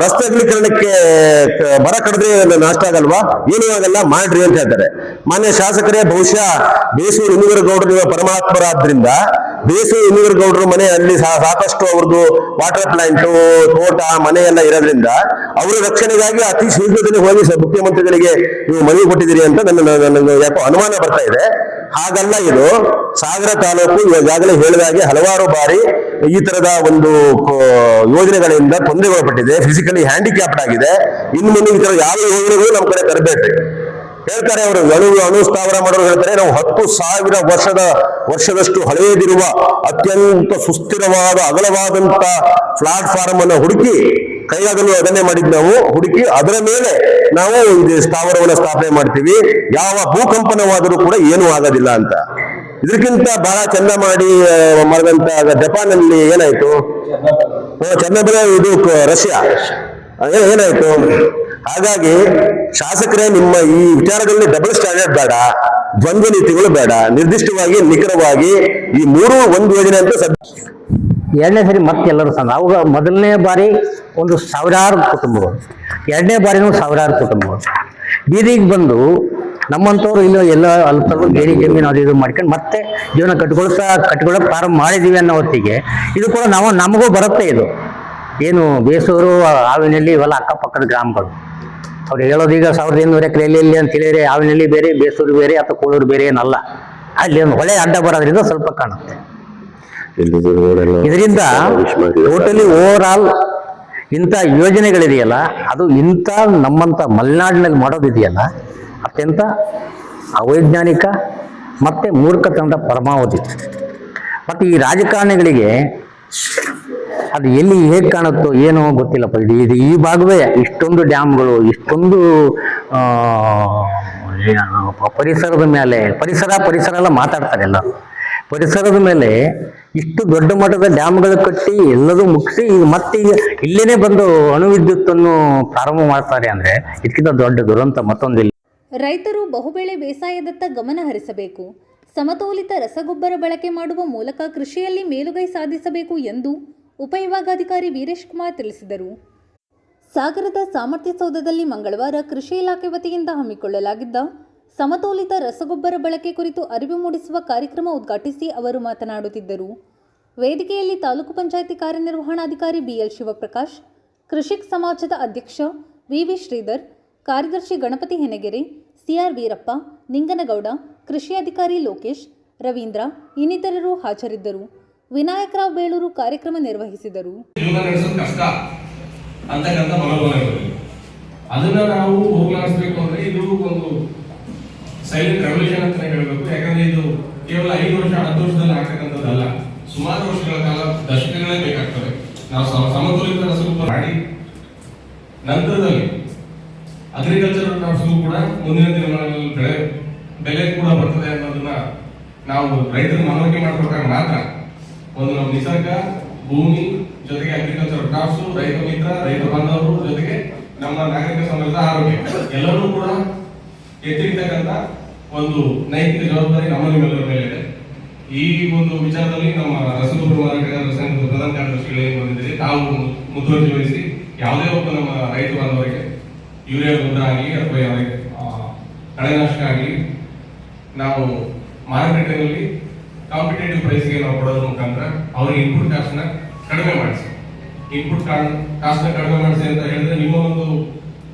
ರಸ್ತೆ ಅಗಲೀಕರಣಕ್ಕೆ ಮರ ಕಡಿದ್ರೆ ನಾಷ್ಟ ಆಗಲ್ವಾ? ಏನೂ ಆಗಲ್ಲ, ಮಾಡ್ರಿ ಅಂತ ಹೇಳ್ತಾರೆ. ಮಾನ್ಯ ಶಾಸಕರೇ, ಬಹುಶಃ ಬೇಸೂರು ಇನ್ನೂರಗೌಡರು ಪರಮಾತ್ಮರಾದ್ರಿಂದ ಬೇಸೂರು ಇನ್ನೂರಗೌಡರು ಮನೆ ಅಲ್ಲಿ ಸಾಕಷ್ಟು ಅವ್ರದ್ದು ವಾಟರ್ ಪ್ಲಾಂಟ್, ತೋಟ, ಮನೆ ಎಲ್ಲ ಇರೋದ್ರಿಂದ ಅವರ ರಕ್ಷಣೆಗಾಗಿ ಅತಿ ಶೀಘ್ರದಲ್ಲಿ ಹೋಗಿ ಮುಖ್ಯಮಂತ್ರಿಗಳಿಗೆ ನೀವು ಮನವಿ ಕೊಟ್ಟಿದ್ದೀರಿ ಅಂತ ನನ್ನ ಯಾಕೋ ಅನುಮಾನ ಬರ್ತಾ ಇದೆ. ಹಾಗಲ್ಲ, ಇದು ಸಾಗರ ತಾಲೂಕು ಈಗಾಗಲೇ ಹೇಳಿದಾಗೆ ಹಲವಾರು ಬಾರಿ ಈ ತರದ ಒಂದು ಯೋಜನೆಗಳಿಂದ ತೊಂದರೆಗೊಳಪಟ್ಟಿದೆ, ಫಿಸಿಕಲಿ ಹ್ಯಾಂಡಿಕ್ಯಾಪ್ಡ್ ಆಗಿದೆ. ಇನ್ನು ಮುಂದೆ ಈ ತರ ಯಾವ ಯೋಜನೆಗಳು ನಮ್ಮ ಕಡೆ ತರಬೇಡ್ರಿ ಹೇಳ್ತಾರೆ ಅವರು. ಅಣು ಸ್ಥಾವರ ಮಾಡೋರು ಹೇಳ್ತಾರೆ, ನಾವು 10,000 ವರ್ಷದಷ್ಟು ಹಳೆಯದಿರುವ ಅತ್ಯಂತ ಸುಸ್ಥಿರವಾದ ಅಗಲವಾದಂತ ಪ್ಲಾಟ್ಫಾರ್ಮ್ ಅನ್ನು ಹುಡುಕಿ, ಕೈಗಾಗಲೂ ಅದನ್ನೇ ಮಾಡಿದ್ ನಾವು ಹುಡುಕಿ, ಅದರ ಮೇಲೆ ನಾವು ಇದು ಸ್ಥಾವರವನ್ನು ಸ್ಥಾಪನೆ ಮಾಡ್ತೀವಿ, ಯಾವ ಭೂಕಂಪನವಾದರೂ ಕೂಡ ಏನೂ ಆಗೋದಿಲ್ಲ ಅಂತ. ಇದಕ್ಕಿಂತ ಬಹಳ ಚಂದ ಮಾಡಿದಂತ ಜಪಾನ್ ಅಲ್ಲಿ ಏನಾಯ್ತು? ಚಂದ್ರಬಲ, ಇದು ರಷ್ಯಾ ಏನಾಯ್ತು? ಹಾಗಾಗಿ ಶಾಸಕರೇ, ನಿಮ್ಮ ಈ ವಿಚಾರದಲ್ಲಿ ಡಬಲ್ ಸ್ಟ್ಯಾಂಡರ್ಡ್ ಬೇಡ, ದ್ವಂದ್ವ ನೀತಿಗಳು ಬೇಡ, ನಿರ್ದಿಷ್ಟವಾಗಿ ನಿಖರವಾಗಿ ಈ 3 ಒಂದು ಯೋಜನೆ ಅಂತ. 2ನೇ ಸರಿ ಮತ್ತೆಲ್ಲರೂ ಸಂಘ. ಅವಾಗ ಮೊದಲನೇ ಬಾರಿ ಒಂದು 1000 ಕುಟುಂಬಗಳು, 2ನೇ ಬಾರಿನೂ 1000 ಕುಟುಂಬಗಳು ಬೀದಿಗೆ ಬಂದು ನಮ್ಮಂಥವ್ರು ಇಲ್ಲ ಎಲ್ಲ ಅಲ್ಪ ಬೇರೆ ಜಮೀನು ಅದು ಇದು ಮಾಡ್ಕೊಂಡು ಮತ್ತೆ ಜೀವನ ಕಟ್ಕೊಳ್ಳೋಕೆ ಪ್ರಾರಂಭ ಮಾಡಿದೀವಿ ಅನ್ನೋ ಹೊತ್ತಿಗೆ ಇದು ಕೂಡ ನಮಗೂ ಬರುತ್ತೆ. ಇದು ಏನು ಬೇಸೂರು, ಆವಿನಹಳ್ಳಿ ಇವೆಲ್ಲ ಅಕ್ಕಪಕ್ಕದ ಗ್ರಾಮಗಳು. ಅವ್ರು ಹೇಳೋದೀಗ 1800 ಎಕರೆ ಎಲ್ಲಿ ಅಂತ ಹೇಳಿದ್ರೆ ಆವಿನಹಳ್ಳಿ ಬೇರೆ, ಬೇಸೂರು ಬೇರೆ ಅಥವಾ ಕೋಳೂರು ಬೇರೆ ಏನಲ್ಲ. ಅಲ್ಲಿ ಒಂದು ಹೊಳೆ ಅಡ್ಡ ಬರೋದ್ರಿಂದ ಸ್ವಲ್ಪ ಕಾಣುತ್ತೆ. ಇದರಿಂದ ಟೋಟಲಿ ಓವರ್ ಆಲ್ ಇಂಥ ಯೋಜನೆಗಳಿದೆಯಲ್ಲ, ಅದು ಇಂಥ ನಮ್ಮಂಥ ಮಲೆನಾಡಿನಲ್ಲಿ ಮಾಡೋದಿದೆಯಲ್ಲ, ಅತ್ಯಂತ ಅವೈಜ್ಞಾನಿಕ ಮತ್ತು ಮೂರ್ಖತನದ ಪರಮಾವಧಿ. ಮತ್ತು ಈ ರಾಜಕಾರಣಿಗಳಿಗೆ ಅದು ಎಲ್ಲಿ ಹೇಗೆ ಕಾಣುತ್ತೋ ಏನೋ ಗೊತ್ತಿಲ್ಲಪ್ಪ. ಇದು ಈ ಭಾಗವೇ ಇಷ್ಟೊಂದು ಡ್ಯಾಮ್ಗಳು, ಇಷ್ಟೊಂದು ಪರಿಸರದ ಮೇಲೆ ಪರಿಸರ ಎಲ್ಲ ಮಾತಾಡ್ತಾರೆ ಎಲ್ಲರೂ. ಪರಿಸರದ ಮೇಲೆ ಇಷ್ಟು ದೊಡ್ಡ ಮಟ್ಟದ ಡ್ಯಾಮ್ಗಳು ಕಟ್ಟಿ ಎಲ್ಲದೂ ಮುಗಿಸಿ ಈಗ ಮತ್ತೆ ಇಲ್ಲೇನೆ ಬಂದು ಅಣು ವಿದ್ಯುತ್ತನ್ನು ಪ್ರಾರಂಭ ಮಾಡ್ತಾರೆ ಅಂದ್ರೆ ಇದಕ್ಕಿಂತ ದೊಡ್ಡ ದುರಂತ ಮತ್ತೊಂದಿಲ್ಲ. ರೈತರು ಬಹುಬೆಳೆ ಬೇಸಾಯದತ್ತ ಗಮನ ಹರಿಸಬೇಕು. ಸಮತೋಲಿತ ರಸಗೊಬ್ಬರ ಬಳಕೆ ಮಾಡುವ ಮೂಲಕ ಕೃಷಿಯಲ್ಲಿ ಮೇಲುಗೈ ಸಾಧಿಸಬೇಕು ಎಂದು ಉಪವಿಭಾಗಾಧಿಕಾರಿ ವೀರೇಶ್ ಕುಮಾರ್ ತಿಳಿಸಿದರು. ಸಾಗರದ ಸಾಮರ್ಥ್ಯ ಸೌಧದಲ್ಲಿ ಮಂಗಳವಾರ ಕೃಷಿ ಇಲಾಖೆ ವತಿಯಿಂದ ಹಮ್ಮಿಕೊಳ್ಳಲಾಗಿದ್ದ ಸಮತೋಲಿತ ರಸಗೊಬ್ಬರ ಬಳಕೆ ಕುರಿತು ಅರಿವು ಮೂಡಿಸುವ ಕಾರ್ಯಕ್ರಮ ಉದ್ಘಾಟಿಸಿ ಅವರು ಮಾತನಾಡುತ್ತಿದ್ದರು. ವೇದಿಕೆಯಲ್ಲಿ ತಾಲೂಕು ಪಂಚಾಯಿತಿ ಕಾರ್ಯನಿರ್ವಹಣಾಧಿಕಾರಿ ಬಿಎಲ್ ಶಿವಪ್ರಕಾಶ್, ಕೃಷಿಕ್ ಸಮಾಜದ ಅಧ್ಯಕ್ಷ ವಿವಿ ಶ್ರೀಧರ್, ಕಾರ್ಯದರ್ಶಿ ಗಣಪತಿ ಹೆನಗೆರೆ, ಸಿಆರ್ ವೀರಪ್ಪ, ನಿಂಗನಗೌಡ, ಕೃಷಿ ಅಧಿಕಾರಿ ಲೋಕೇಶ್, ರವೀಂದ್ರ ಇನ್ನಿತರರು ಹಾಜರಿದ್ದರು. ವಿನಾಯಕರಾವ್ ಬೇಳೂರು ಕಾರ್ಯಕ್ರಮ ನಿರ್ವಹಿಸಿದರು. ಅದನ್ನ ನಾವು ಹೋಗ್ಲಾಡಿಸಬೇಕು ಅಂದ್ರೆ ಇದು ಒಂದು ಸೈಲೆಂಟ್ ರೆವಲ್ಯೂಷನ್ ಅಂತ ಹೇಳಬೇಕು. ಯಾಕಂದ್ರೆ ಇದು ಕೇವಲ 5 ವರ್ಷ 10 ವರ್ಷದಲ್ಲಿ ಆಗ್ತಕ್ಕಂಥದ್ದಲ್ಲ, ಸುಮಾರು ವರ್ಷಗಳ ಕಾಲ, ದಶಕಗಳೇ ಬೇಕಾಗ್ತದೆ. ನಾವು ಸಮತೋಲಿತ ರಸಗೊಬ್ಬರ ಮಾಡಿ ನಂತರದಲ್ಲಿ ಅಗ್ರಿಕಲ್ಚರ್ ಕ್ರಾಪ್ಸ್ಗೂ ಕೂಡ ಮುಂದಿನ ದಿನಗಳಲ್ಲಿ ಬೆಲೆ ಕೂಡ ಬರ್ತದೆ ಅನ್ನೋದನ್ನ ನಾವು ರೈತರು ಮನವರಿಕೆ ಮಾಡ್ಕೊಟ್ಟಾಗ ಮಾತ್ರ ಒಂದು ನಮ್ಮ ನಿಸರ್ಗ, ಭೂಮಿ ಜೊತೆಗೆ ಅಗ್ರಿಕಲ್ಚರ್ ಕ್ರಾಪ್ಸ್, ರೈತ ಮಿತ್ರ, ರೈತ ಬಾಂಧವರು ಜೊತೆಗೆ ನಮ್ಮ ನಾಗರಿಕ ಸಮಾಜದ ಆರೋಗ್ಯ ಎಲ್ಲರೂ ಕೂಡ ಎತ್ತಿರ್ತಕ್ಕಂಥ ಒಂದು ನೈತಿಕ ಜವಾಬ್ದಾರಿ ನಮ್ಮ ನಿಮ್ಮೆಲ್ಲರ ಮೇಲೆ ಇದೆ. ಈ ಒಂದು ವಿಚಾರದಲ್ಲಿ ನಮ್ಮ ರಸಗೊಬ್ಬರ ಮಾರಾಟಗಾರರ ಸಂಘದ ಪ್ರಧಾನ ಕಾರ್ಯದರ್ಶಿಗಳು ಏನು ಬಂದಿದ್ದೀರಿ, ತಾವು ಮುತುವರ್ಜಿ ವಹಿಸಿ ಯಾವುದೇ ಒಬ್ಬ ನಮ್ಮ ರೈತ ಬಾಂಧವರಿಗೆ ಯೂರಿಯಾ ಗೊಬ್ಬರ ಆಗಲಿ ಅಥವಾ ಯಾವುದೇ ಕಳೆನಾಶಕ ಆಗಲಿ ನಾವು ಮಾರುಕಟ್ಟೆಯಲ್ಲಿ ಕಾಂಪಿಟೇಟಿವ್ ಪ್ರೈಸ್ಗೆ ನಾವು ಕೊಡೋದ್ರ ಮುಖಾಂತರ ಅವರಿಗೆ ಇನ್ಪುಟ್ ಕಾಸ್ಟ್ ನ ಕಡಿಮೆ ಮಾಡಿಸಿ. ಇನ್ಪುಟ್ ಕಾಸ್ಟ್ ನ ಕಡಿಮೆ ಮಾಡಿಸಿ ಅಂತ ಹೇಳಿದ್ರೆ ನಿಮ್ಮ ಒಂದು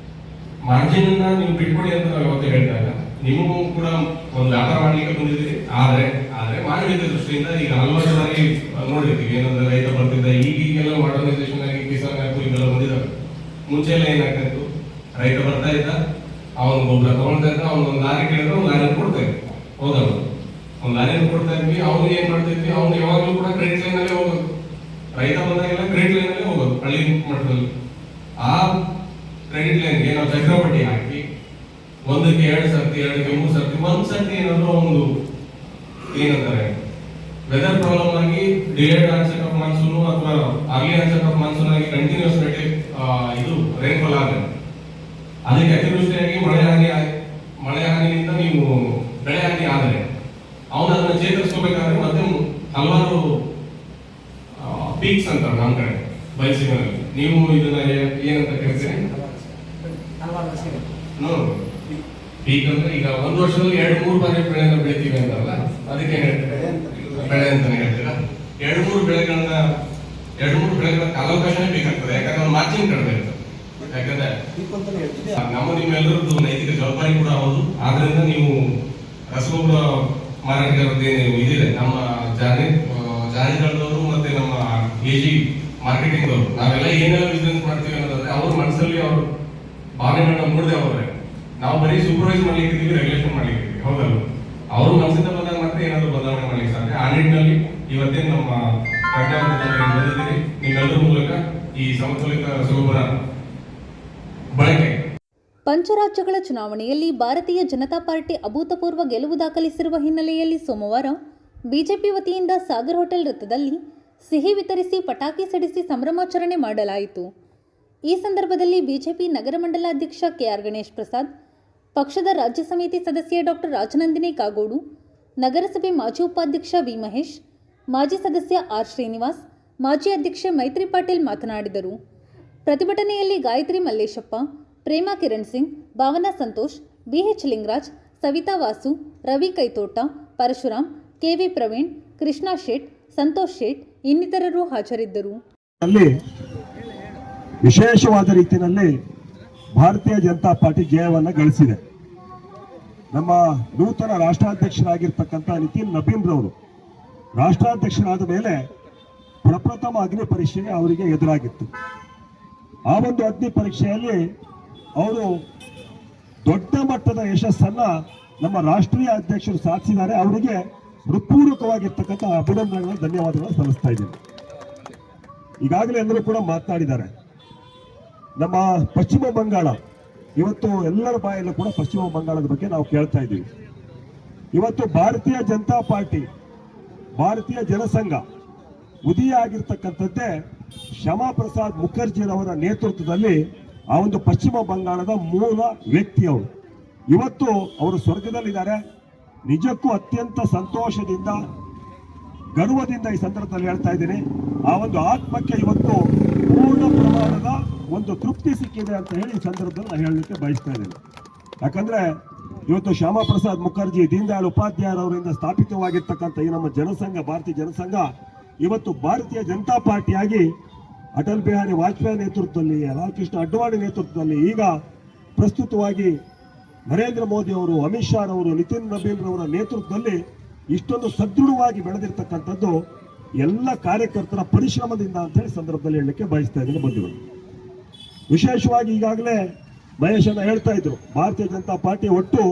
ಮಾರ್ಜಿನ್ ಅನ್ನ ನೀವು ಬಿಟ್ಕೊಡಿ ಅಂತ ನಾವು ಯಾವತ್ತೂ ಹೇಳ್ತಾ ಇಲ್ಲ. ನಿಮಗೂ ಕೂಡ ಒಂದು ವ್ಯಾಪಾರ ಮಾಡ್ಲಿಕ್ಕೆ ಬಂದಿದ್ದೀರಿ. ಆದ್ರೆ ಮಾನವೀಯತೆ ದೃಷ್ಟಿಯಿಂದ ಈಗ ಹಲವಾರು ಬಾರಿ ನೋಡಿರ್ತೀವಿ, ಏನಂದ್ರೆ ರೈತ ಬರ್ತಿದ್ದ ಈಗೀಗೆಲ್ಲ ಮಾಡರ್ನೈಸೇಷನ್ ಆಗಿ ಕಿಸಾನ್ ಆ್ಯಪ್ ಇವೆಲ್ಲ ಬಂದಿದ್ದಾವೆ. ಮುಂಚೆ ಎಲ್ಲ ಏನಾಗ್ತಾಯಿತ್ತು, ರೈತ ಬರ್ತಾ ಇದ್ದ, ಅವನು ಗೊಬ್ಬರ ತಗೊಳ್ತಾ ಇದ್ದ, ಅವನೊಂದು ಲಾರಿ ಕೇಳಿದ್ರೆ ಒಂದು ಲಾರಿ ಕೊಡ್ತಾ ಇದ್ವಿ, ಹೌದಲ್ಲ, ಒಂದು ಲಾರಿಯನ್ನು ಕೊಡ್ತಾ ಇದ್ವಿ. ಅವ್ನು ಏನ್ ಮಾಡ್ತಾ ಇದ್ವಿ, ಅವ್ನು ಯಾವಾಗಲೂ ಕೂಡ ಕ್ರೆಡಿಟ್ ಲೈನ್ ಅಲ್ಲೇ ಹೋಗೋದು, ರೈತ ಬಂದಾಗೆಲ್ಲ ಕ್ರೆಡಿಟ್ ಲೈನ್ ಅಲ್ಲೇ ಹೋಗೋದು ಹಳ್ಳಿ ಮಟ್ಟದಲ್ಲಿ. ಆ ಕ್ರೆಡಿಟ್ ಲೈನ್ಗೆ ನಾವು ಚಕ್ರಪಟ್ಟಿ ಹಾಕಿ 1ಕ್ಕೆ 2 ಸರ್ತಿ, 2ಕ್ಕೆ 3 ಸರ್ತಿ, 1 ಸರ್ತಿ ಏನಾದ್ರು ಒಂದು ಏನಂತಾರೆ ವೆದರ್ ಪ್ರಾಬ್ಲಮ್ ಆಗಿ ಡಿಲೇಡ್ ಆನ್ಸೆಟ್ ಆಫ್ ಮಾನ್ಸೂನ್ ಅಥವಾ ಅರ್ಲಿ ಆನ್ಸೆಟ್ ಆಫ್ ಮಾನ್ಸೂನ್ ಆಗಿ ಕಂಟಿನ್ಯೂಸ್ ಇದು ರೈನ್ಫಾಲ್ ಆಗುತ್ತೆ. ಅದಕ್ಕೆ ಅತಿವೃಷ್ಟಿಯಾಗಿ ಮಳೆ ಹಾನಿಯಿಂದ ನೀವು ಬೆಳೆ ಹಾನಿ ಆದರೆ ಅವನು ಅದನ್ನ ಚೇತರಿಸ್ಕೋಬೇಕಾದ್ರೆ ಮತ್ತೆ ಹಲವಾರು ಪೀಕ್ಸ್ ಅಂತಾರೆ ನಮ್ಮ ಕಡೆ ಬಯಸಿಗಳಲ್ಲಿ. ನೀವು ಇದನ್ನ ಏನಂತ ಕೇಳ್ತೀರಿ? ಪೀಕ್ ಅಂದ್ರೆ ಈಗ ಒಂದು ವರ್ಷದಲ್ಲಿ 2-3 ಬಾರಿ ಬೆಳೆನ ಬೆಳಿತೀವಿ ಅಂತಲ್ಲ, ಅದಕ್ಕೆ ಬೆಳೆ ಅಂತಾನೆ ಹೇಳ್ತೀರಾ. 2-3 ಬೆಳೆಗಳ ಕಾಲಾವಕಾಶನೇ ಬೇಕಾಗ್ತದೆ. ಯಾಕಂದ್ರೆ ಮಾರ್ಜಿನ್ ಕಡಿಮೆ ಇರ್ತದೆ. ಯಾಕಂದ್ರೆ ನಮ್ಮ ನಿಮ್ಮೆಲ್ಲರದ್ದು ನೈತಿಕ ಜವಾಬ್ದಾರಿ ಕೂಡ ಹೌದು. ಆದ್ರಿಂದ ನೀವು ರಸಗೊಬ್ಬರ ಮಾರಾಟಗಾರದ್ದೇನು ಇದಿದೆ, ನಮ್ಮ ಜಾರಿಗಳದವರು ಮತ್ತೆ ನಮ್ಮ ಎಜಿ ಮಾರ್ಕೆಟಿಂಗ್ ಅವರು, ನಾವೆಲ್ಲ ಏನೆಲ್ಲ ಬಿಸ್ನೆಸ್ ಮಾಡ್ತೀವಿ ಅನ್ನೋದಾದ್ರೆ ಅವ್ರ ಮನಸ್ಸಲ್ಲಿ ಅವ್ರ ಭಾವನೆಗಳನ್ನ ನೋಡದೆ ಅವ್ರೆ ನಾವು ಬರೀ ಸೂಪರ್ವೈಸ್ ಮಾಡ್ಲಿಕ್ಕೆ, ರೆಗ್ಯುಲೇಷನ್ ಮಾಡ್ಲಿಕ್ಕೆ, ಹೌದಲ್ಲ, ಅವರು ಮನಸ್ಸಿಂದ ಬಂದಾಗ ಮಾತ್ರ ಏನಾದ್ರು ಬದಲಾವಣೆ ಮಾಡ್ಲಿಕ್ಕೆ ಸಾಧ್ಯ. ಆ ನಿಟ್ಟಿನಲ್ಲಿ ಇವತ್ತೇ ನಮ್ಮ ಪ್ರಜ್ಞಾವಂತ ಜನರಿಗೆ ಬಂದಿದ್ದೀರಿ. ನಿಮ್ಮೆಲ್ಲರ ಮೂಲಕ ಈ ಸಮತೋಲಿತ ರಸಗೊಬ್ಬರ ಬಳಕೆ. ಪಂಚರಾಜ್ಯಗಳ ಚುನಾವಣೆಯಲ್ಲಿ ಭಾರತೀಯ ಜನತಾ ಪಾರ್ಟಿ ಅಭೂತಪೂರ್ವ ಗೆಲುವು ದಾಖಲಿಸಿರುವ ಹಿನ್ನೆಲೆಯಲ್ಲಿ ಸೋಮವಾರ ಬಿಜೆಪಿ ವತಿಯಿಂದ ಸಾಗರ್ ಹೋಟೆಲ್ ವೃತ್ತದಲ್ಲಿ ಸಿಹಿ ವಿತರಿಸಿ ಪಟಾಕಿ ಸಿಡಿಸಿ ಸಂಭ್ರಮಾಚರಣೆ ಮಾಡಲಾಯಿತು. ಈ ಸಂದರ್ಭದಲ್ಲಿ ಬಿಜೆಪಿ ನಗರ ಮಂಡಲ ಅಧ್ಯಕ್ಷ ಕೆಆರ್ ಗಣೇಶ್ ಪ್ರಸಾದ್, ಪಕ್ಷದ ರಾಜ್ಯ ಸಮಿತಿ ಸದಸ್ಯ ಡಾಕ್ಟರ್ ರಾಜನಂದಿನಿ ಕಾಗೋಡು, ನಗರಸಭೆ ಮಾಜಿ ಉಪಾಧ್ಯಕ್ಷ ವಿ ಮಹೇಶ್, ಮಾಜಿ ಸದಸ್ಯ ಆರ್ ಶ್ರೀನಿವಾಸ್, ಮಾಜಿ ಅಧ್ಯಕ್ಷೆ ಮೈತ್ರಿ ಪಾಟೀಲ್ ಮಾತನಾಡಿದರು. ಪ್ರತಿಭಟನೆಯಲ್ಲಿ ಗಾಯತ್ರಿ ಮಲ್ಲೇಶಪ್ಪ, ಪ್ರೇಮಾ ಕಿರಣ್ ಸಿಂಗ್, ಭಾವನಾ ಸಂತೋಷ್, ಬಿಎಚ್ ಲಿಂಗರಾಜ್, ಸವಿತಾ ವಾಸು, ರವಿ ಕೈತೋಟ, ಪರಶುರಾಮ್, ಕೆವಿ ಪ್ರವೀಣ್, ಕೃಷ್ಣಾ ಶೇಟ್, ಸಂತೋಷ್ ಶೇಟ್ ಇನ್ನಿತರರು ಹಾಜರಿದ್ದರು. ವಿಶೇಷವಾದ ರೀತಿಯಲ್ಲಿ ಭಾರತೀಯ ಜನತಾ ಪಾರ್ಟಿ ಜಯವನ್ನು ಗಳಿಸಿದೆ. ನಮ್ಮ ನೂತನ ರಾಷ್ಟ್ರಾಧ್ಯಕ್ಷರಾಗಿರ್ತಕ್ಕಂಥ ನಿತಿನ್ ನಬೀನ್ ರವರು ರಾಷ್ಟ್ರಾಧ್ಯಕ್ಷರಾದ ಮೇಲೆ ಪ್ರಪ್ರಥಮ ಅಗ್ನಿ ಪರೀಕ್ಷೆಗೆ ಅವರಿಗೆ ಎದುರಾಗಿತ್ತು. ಆ ಒಂದು ಅಗ್ನಿ ಪರೀಕ್ಷೆಯಲ್ಲಿ ಅವರು ದೊಡ್ಡ ಮಟ್ಟದ ಯಶಸ್ಸನ್ನ ನಮ್ಮ ರಾಷ್ಟ್ರೀಯ ಅಧ್ಯಕ್ಷರು ಸಾಧಿಸಿದ್ದಾರೆ. ಅವರಿಗೆ ಹೃತ್ಪೂರ್ವಕವಾಗಿರ್ತಕ್ಕಂಥ ಅಭಿನಂದನೆಗಳು, ಧನ್ಯವಾದಗಳನ್ನು ಸಲ್ಲಿಸ್ತಾ ಇದ್ದೀನಿ. ಈಗಾಗಲೇ ಎಲ್ಲರೂ ಕೂಡ ಮಾತನಾಡಿದ್ದಾರೆ. ನಮ್ಮ ಪಶ್ಚಿಮ ಬಂಗಾಳ ಇವತ್ತು ಎಲ್ಲರ ಬಾಯಲ್ಲೂ ಕೂಡ ಪಶ್ಚಿಮ ಬಂಗಾಳದ ಬಗ್ಗೆ ನಾವು ಕೇಳ್ತಾ ಇದ್ದೀವಿ. ಇವತ್ತು ಭಾರತೀಯ ಜನತಾ ಪಾರ್ಟಿ, ಭಾರತೀಯ ಜನಸಂಘ ಉದಯ ಆಗಿರ್ತಕ್ಕಂಥದ್ದೇ ಶ್ಯಾಮಾ ಪ್ರಸಾದ್ ಮುಖರ್ಜಿರವರ ನೇತೃತ್ವದಲ್ಲಿ. ಆ ಒಂದು ಪಶ್ಚಿಮ ಬಂಗಾಳದ ಮೂಲ ವ್ಯಕ್ತಿಯವರು ಇವತ್ತು ಅವರು ಸ್ವರ್ಗದಲ್ಲಿದ್ದಾರೆ. ನಿಜಕ್ಕೂ ಅತ್ಯಂತ ಸಂತೋಷದಿಂದ ಗರ್ವದಿಂದ ಈ ಸಂದರ್ಭದಲ್ಲಿ ಹೇಳ್ತಾ ಇದ್ದೀನಿ. ಆ ಒಂದು ಆತ್ಮಕ್ಕೆ ಇವತ್ತು ಪೂರ್ಣ ಪ್ರಮಾಣದ ಒಂದು ತೃಪ್ತಿ ಸಿಕ್ಕಿದೆ ಅಂತ ಹೇಳಿ ಈ ಸಂದರ್ಭದಲ್ಲಿ ನಾನು ಹೇಳಲಿಕ್ಕೆ ಬಯಸ್ತಾ ಇದ್ದೀನಿ. ಯಾಕಂದ್ರೆ ಇವತ್ತು ಶ್ಯಾಮಾ ಪ್ರಸಾದ್ ಮುಖರ್ಜಿ, ದೀನ್ ದಯಾಳ್ ಉಪಾಧ್ಯಾಯರವರಿಂದ ಸ್ಥಾಪಿತವಾಗಿರ್ತಕ್ಕಂಥ ಈ ನಮ್ಮ ಜನಸಂಘ, ಭಾರತೀಯ ಜನಸಂಘ ಇವತ್ತು ಭಾರತೀಯ ಜನತಾ ಪಾರ್ಟಿಯಾಗಿ ಅಟಲ್ ಬಿಹಾರಿ ವಾಜಪೇಯಿ ನೇತೃತ್ವದಲ್ಲಿ, ಲಾಲ್ ಕೃಷ್ಣ ಅಡ್ವಾಣಿ ನೇತೃತ್ವದಲ್ಲಿ, ಈಗ ಪ್ರಸ್ತುತವಾಗಿ ನರೇಂದ್ರ ಮೋದಿ ಅವರು, ಅಮಿತ್ ಶಾ ಅವರು, ನಿತಿನ್ ನಬೀನ್ ಅವರ ನೇತೃತ್ವದಲ್ಲಿ ಇಷ್ಟೊಂದು ಸದೃಢವಾಗಿ ಬೆಳೆದಿರ್ತಕ್ಕಂಥದ್ದು ಎಲ್ಲ ಕಾರ್ಯಕರ್ತರ ಪರಿಶ್ರಮದಿಂದ ಅಂತ ಹೇಳಿ ಸಂದರ್ಭದಲ್ಲಿ ಹೇಳಲಿಕ್ಕೆ ಬಯಸ್ತಾ ಇದ್ದೀನಿ ಬಂಧುಗಳು. ವಿಶೇಷವಾಗಿ ಈಗಾಗಲೇ ಮಹೇಶ್ ಅನ್ನ ಹೇಳ್ತಾ ಇದ್ರು, ಭಾರತೀಯ ಜನತಾ ಪಾರ್ಟಿ ಒಟ್ಟು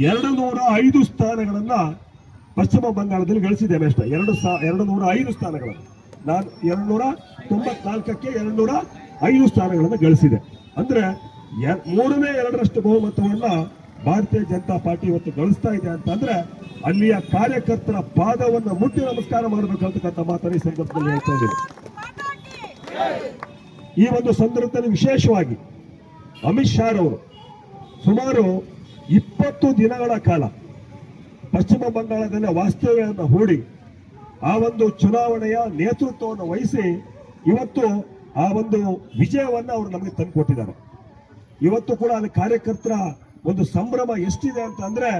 205 ಸ್ಥಾನಗಳನ್ನ ಪಶ್ಚಿಮ ಬಂಗಾಳದಲ್ಲಿ ಗಳಿಸಿದ್ದೇವೆ ಅಷ್ಟೇ. 205 ಸ್ಥಾನಗಳನ್ನು. ನಾನು 294ಕ್ಕೆ 205 ಸ್ಥಾನಗಳನ್ನು ಗಳಿಸಿದೆ. ಅಂದ್ರೆ 3/2 ಬಹುಮತವನ್ನ ಭಾರತೀಯ ಜನತಾ ಪಾರ್ಟಿ ಇವತ್ತು ಗಳಿಸ್ತಾ ಇದೆ ಅಂತಂದ್ರೆ ಅಲ್ಲಿಯ ಕಾರ್ಯಕರ್ತರ ಪಾದವನ್ನ ಮುಟ್ಟಿ ನಮಸ್ಕಾರ ಮಾಡಬೇಕಂತಕ್ಕಂಥ ಮಾತನ್ನು ಈ ಸಂದರ್ಭದಲ್ಲಿ ಹೇಳ್ತಾ ಇದ್ದೀನಿ. ಈ ಒಂದು ಸಂದರ್ಭದಲ್ಲಿ ವಿಶೇಷವಾಗಿ ಅಮಿತ್ ಶಾ ಅವರು ಸುಮಾರು 20 ದಿನಗಳ ಕಾಲ ಪಶ್ಚಿಮ ಬಂಗಾಳದಲ್ಲಿ ವಾಸ್ತವ್ಯವನ್ನು ಹೂಡಿ ಆ ಒಂದು ಚುನಾವಣೆಯ ನೇತೃತ್ವವನ್ನು ವಹಿಸಿ ಇವತ್ತು ಆ ಒಂದು ವಿಜಯವನ್ನ ಅವರು ನಮಗೆ ತಂದುಕೊಟ್ಟಿದ್ದಾರೆ. ಇವತ್ತು ಕೂಡ ಅಲ್ಲಿ ಕಾರ್ಯಕರ್ತರ ಒಂದು ಸಂಭ್ರಮ ಎಷ್ಟಿದೆ ಅಂತ ಅಂದ್ರೆ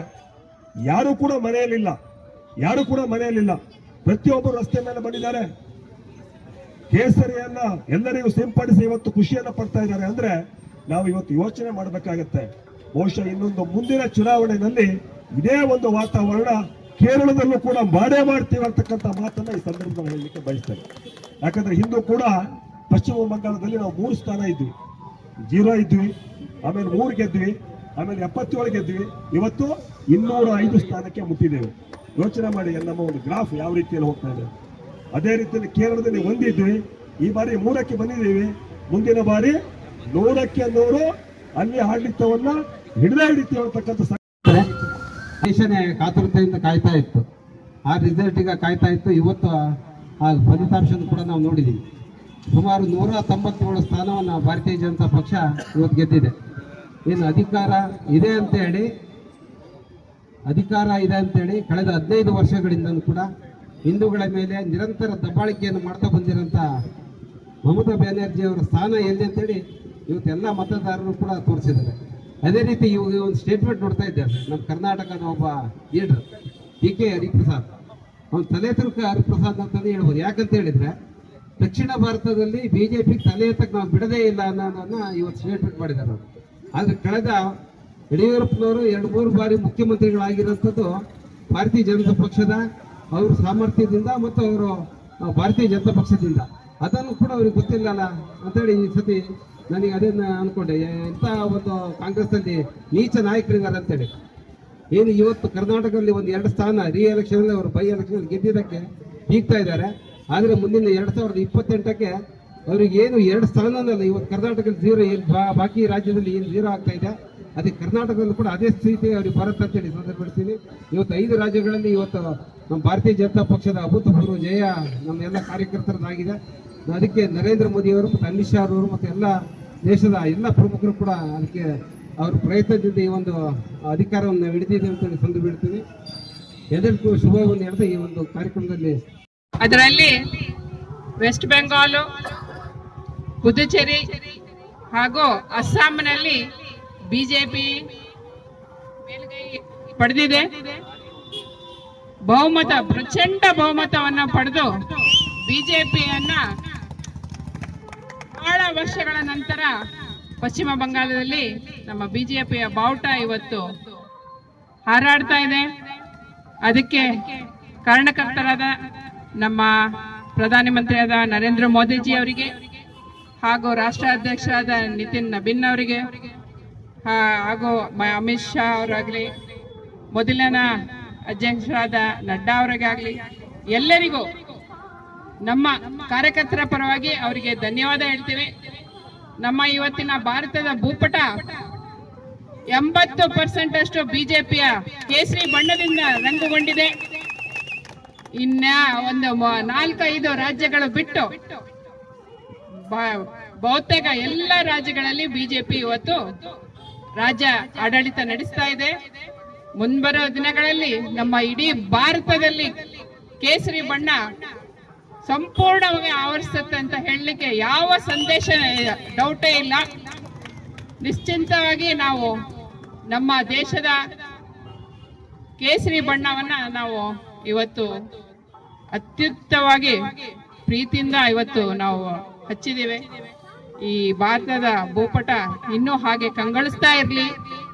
ಯಾರು ಕೂಡ ಮನೆಯಲ್ಲಿಲ್ಲ. ಪ್ರತಿಯೊಬ್ಬರು ರಸ್ತೆ ಮೇಲೆ ಬಂದಿದ್ದಾರೆ. ಕೇಸರಿಯನ್ನ ಎಲ್ಲರಿಗೂ ಸಿಂಪಡಿಸಿ ಇವತ್ತು ಖುಷಿಯನ್ನ ಪಡ್ತಾ ಇದ್ದಾರೆ. ಅಂದ್ರೆ ನಾವು ಇವತ್ತು ಯೋಚನೆ ಮಾಡಬೇಕಾಗತ್ತೆ, ಬಹುಶಃ ಇನ್ನೊಂದು ಮುಂದಿನ ಚುನಾವಣೆಯಲ್ಲಿ ಇದೇ ಒಂದು ವಾತಾವರಣ ಕೇರಳದಲ್ಲೂ ಕೂಡ ಮಾಡ್ತೀವಿ ಅಂತಕ್ಕಂಥ ಮಾತನ್ನ ಈ ಸಂದರ್ಭದಲ್ಲಿ ಹೇಳಲಿಕ್ಕೆ ಬಯಸ್ತೇನೆ. ಯಾಕಂದ್ರೆ ಹಿಂದೂ ಕೂಡ ಪಶ್ಚಿಮ ಬಂಗಾಳದಲ್ಲಿ ನಾವು 3 ಸ್ಥಾನ ಇದ್ವಿ, 0 ಇದ್ವಿ, ಆಮೇಲೆ 3 ಗೆದ್ವಿ, ಆಮೇಲೆ 77 ಗೆದ್ವಿ, ಇವತ್ತು 205 ಸ್ಥಾನಕ್ಕೆ ಮುಟ್ಟಿದ್ದೇವೆ. ಯೋಚನೆ ಮಾಡಿ ನಮ್ಮ ಒಂದು ಗ್ರಾಫ್ ಯಾವ ರೀತಿಯಲ್ಲಿ ಹೋಗ್ತಾ ಇದೆ. ಅದೇ ರೀತಿಯಲ್ಲಿ ಕೇರಳದಲ್ಲಿ 1 ಇದ್ವಿ, ಈ ಬಾರಿ 3ಕ್ಕೆ ಬಂದಿದ್ದೀವಿ. ಮುಂದಿನ ಬಾರಿ 100ಕ್ಕೆ 100 ಅಲ್ಲಿ ಆಡಳಿತವನ್ನ ಹಿಡಿತೀವಿ ಅಂತಕ್ಕಂಥ ದೇಶನೇ ಕಾತುರತೆಯಿಂದ ಕಾಯ್ತಾ ಇತ್ತು. ಆ ರಿಸಲ್ಟಿಗೆ ಕಾಯ್ತಾ ಇತ್ತು. ಇವತ್ತು ಆ ಫಲಿತಾಂಶವನ್ನು ಕೂಡ ನಾವು ನೋಡಿದ್ದೀವಿ. ಸುಮಾರು 197 ಸ್ಥಾನವನ್ನು ಭಾರತೀಯ ಜನತಾ ಪಕ್ಷ ಇವತ್ತು ಗೆದ್ದಿದೆ. ಏನು ಅಧಿಕಾರ ಇದೆ ಅಂತೇಳಿ ಕಳೆದ 15 ವರ್ಷಗಳಿಂದಲೂ ಕೂಡ ಹಿಂದೂಗಳ ಮೇಲೆ ನಿರಂತರ ದಬ್ಬಾಳಿಕೆಯನ್ನು ಮಾಡ್ತಾ ಬಂದಿರೋಂಥ ಮಮತಾ ಬ್ಯಾನರ್ಜಿ ಅವರ ಸ್ಥಾನ ಎಲ್ಲಿ ಅಂತೇಳಿ ಇವತ್ತೆಲ್ಲ ಮತದಾರರು ಕೂಡ ತೋರಿಸಿದ್ದಾರೆ. ಅದೇ ರೀತಿ ಇವಾಗ ಒಂದು ಸ್ಟೇಟ್ಮೆಂಟ್ ನೋಡ್ತಾ ಇದ್ದಾರೆ, ನಮ್ಮ ಕರ್ನಾಟಕದ ಒಬ್ಬ ಲೀಡರ್ DK ಹರಿಪ್ರಸಾದ್, ಅವ್ನು ತಲೆ ತುರುಕ ಹರಿಪ್ರಸಾದ್ ಅಂತಲೇ ಹೇಳ್ಬೋದು. ಯಾಕಂತ ಹೇಳಿದ್ರೆ ದಕ್ಷಿಣ ಭಾರತದಲ್ಲಿ ಬಿಜೆಪಿ ತಲೆ ಎತ್ತಕ್ಕೆ ನಾವು ಬಿಡದೇ ಇಲ್ಲ ಅನ್ನೋದನ್ನ ಇವತ್ತು ಸ್ಟೇಟ್ಮೆಂಟ್ ಮಾಡಿದ್ದಾರೆ ಅವರು. ಆದ್ರೆ ಕಳೆದ ಯಡಿಯೂರಪ್ಪನವರು 2-3 ಬಾರಿ ಮುಖ್ಯಮಂತ್ರಿಗಳಾಗಿರೋಂಥದ್ದು ಭಾರತೀಯ ಜನತಾ ಪಕ್ಷದ ಅವ್ರ ಸಾಮರ್ಥ್ಯದಿಂದ ಮತ್ತು ಅವರು ಭಾರತೀಯ ಜನತಾ ಪಕ್ಷದಿಂದ. ಅದನ್ನು ಕೂಡ ಅವ್ರಿಗೆ ಗೊತ್ತಿಲ್ಲಲ್ಲ ಅಂತೇಳಿ ಈ ಸತಿ ನನಗೆ ಅದನ್ನ ಅನ್ಕೊಂಡೆ, ಇಂಥ ಒಂದು ಕಾಂಗ್ರೆಸ್ ಅಲ್ಲಿ ನೀಚ ನಾಯಕರಿದ್ದಾರೆ ಅಂತೇಳಿ. ಏನು ಇವತ್ತು ಕರ್ನಾಟಕದಲ್ಲಿ 1-2 ಸ್ಥಾನ ರೀಎಲೆಕ್ಷನ್ ಅವರು ಬೈ ಎಲೆಕ್ಷನ್ ಗೆದ್ದಿದ್ದಕ್ಕೆ ಬೀಗ್ತಾ ಇದ್ದಾರೆ. ಆದ್ರೆ ಮುಂದಿನ 2028ಕ್ಕೆ ಅವ್ರಿಗೆ ಏನು 2 ಸ್ಥಾನನಲ್ಲ, ಇವತ್ತು ಕರ್ನಾಟಕದಲ್ಲಿ 0 ಬಾಕಿ ರಾಜ್ಯದಲ್ಲಿ ಏನು 0 ಆಗ್ತಾ ಇದೆ, ಅದಕ್ಕೆ ಕರ್ನಾಟಕದಲ್ಲೂ ಕೂಡ ಅದೇ ಸ್ಥಿತಿ ಅವ್ರಿಗೆ ಬರುತ್ತೆ ಅಂತೇಳಿ ಸಂದರ್ಭಪಡಿಸ್ತೀನಿ. ಇವತ್ತು 5 ರಾಜ್ಯಗಳಲ್ಲಿ ಇವತ್ತು ನಮ್ಮ ಭಾರತೀಯ ಜನತಾ ಪಕ್ಷದ ಅಭೂತಪೂರ್ವ ಜಯ ನಮ್ಮೆಲ್ಲ ಕಾರ್ಯಕರ್ತರದಾಗಿದೆ. ಅದಕ್ಕೆ ನರೇಂದ್ರ ಮೋದಿ ಅವರು ಮತ್ತು ಅಮಿತ್ ಶಾ ಅವರು ಮತ್ತು ಎಲ್ಲ ದೇಶದ ಎಲ್ಲ ಪ್ರಮುಖರು ಕೂಡ ಅದಕ್ಕೆ ಅವ್ರ ಪ್ರಯತ್ನದಿಂದ ಈ ಒಂದು ಅಧಿಕಾರವನ್ನು ಹಿಡಿದಿದೆ ಅಂತೇಳಿ ಸಂದು ಬಿಡ್ತೀನಿ. ಎಲ್ಲರಿಗೂ ಶುಭವನ್ನು ಹೇಳ್ತಾ ಈ ಒಂದು ಕಾರ್ಯಕ್ರಮದಲ್ಲಿ ಅದರಲ್ಲಿ ವೆಸ್ಟ್ ಬೆಂಗಾಲು, ಪುದುಚೇರಿ ಹಾಗೂ ಅಸ್ಸಾಂನಲ್ಲಿ ಬಿಜೆಪಿ ಮೇಲುಗೈ ಪಡೆದಿದೆ. ಪ್ರಚಂಡ ಬಹುಮತವನ್ನು ಪಡೆದು ಬಿಜೆಪಿಯನ್ನ ಬಹಳ ವರ್ಷಗಳ ನಂತರ ಪಶ್ಚಿಮ ಬಂಗಾಳದಲ್ಲಿ ನಮ್ಮ ಬಿಜೆಪಿಯ ಬಾವುಟ ಇವತ್ತು ಹಾರಾಡ್ತಾ ಇದೆ. ಅದಕ್ಕೆ ಕಾರಣಕರ್ತರಾದ ನಮ್ಮ ಪ್ರಧಾನಮಂತ್ರಿಯಾದ ನರೇಂದ್ರ ಮೋದಿಜಿ ಅವರಿಗೆ ಹಾಗೂ ರಾಷ್ಟ್ರಾಧ್ಯಕ್ಷರಾದ ನಿತಿನ್ ನಬೀನ್ ಅವರಿಗೆ ಹಾಗೂ ಅಮಿತ್ ಶಾ ಅವರಾಗಲಿ, ಮೊದಲಿನ ಅಧ್ಯಕ್ಷರಾದ ನಡ್ಡಾ ಅವರಿಗಾಗಲಿ, ಎಲ್ಲರಿಗೂ ನಮ್ಮ ಕಾರ್ಯಕರ್ತರ ಪರವಾಗಿ ಅವರಿಗೆ ಧನ್ಯವಾದ ಹೇಳ್ತೀವಿ. ನಮ್ಮ ಇವತ್ತಿನ ಭಾರತದ ಭೂಪಟ 80% ಅಷ್ಟು ಬಿಜೆಪಿಯ ಕೇಸರಿ ಬಣ್ಣದಿಂದ ರಂಗುಗೊಂಡಿದೆ. ಇನ್ನ ಒಂದು 4-5 ರಾಜ್ಯಗಳು ಬಿಟ್ಟು ಬಹುತೇಕ ಎಲ್ಲ ರಾಜ್ಯಗಳಲ್ಲಿ ಬಿಜೆಪಿ ಇವತ್ತು ರಾಜ್ಯ ಆಡಳಿತ ನಡೆಸ್ತಾ ಇದೆ. ಮುಂಬರೋ ದಿನಗಳಲ್ಲಿ ನಮ್ಮ ಇಡೀ ಭಾರತದಲ್ಲಿ ಕೇಸರಿ ಬಣ್ಣ ಸಂಪೂರ್ಣವಾಗಿ ಆವರಿಸುತ್ತೆ ಅಂತ ಹೇಳಲಿಕ್ಕೆ ಯಾವ ಸಂದೇಶ ಡೌಟೇ ಇಲ್ಲ. ನಿಶ್ಚಿಂತವಾಗಿ ನಾವು ನಮ್ಮ ದೇಶದ ಕೇಸರಿ ಬಣ್ಣವನ್ನ ನಾವು ಇವತ್ತು ಅತ್ಯುತ್ತಮವಾಗಿ ಪ್ರೀತಿಯಿಂದ ಇವತ್ತು ನಾವು ಹಚ್ಚಿದ್ದೇವೆ. ಈ ಭಾರತದ ಭೂಪಟ ಇನ್ನೂ ಹಾಗೆ ಕಂಗೊಳಿಸ್ತಾ ಇರಲಿ.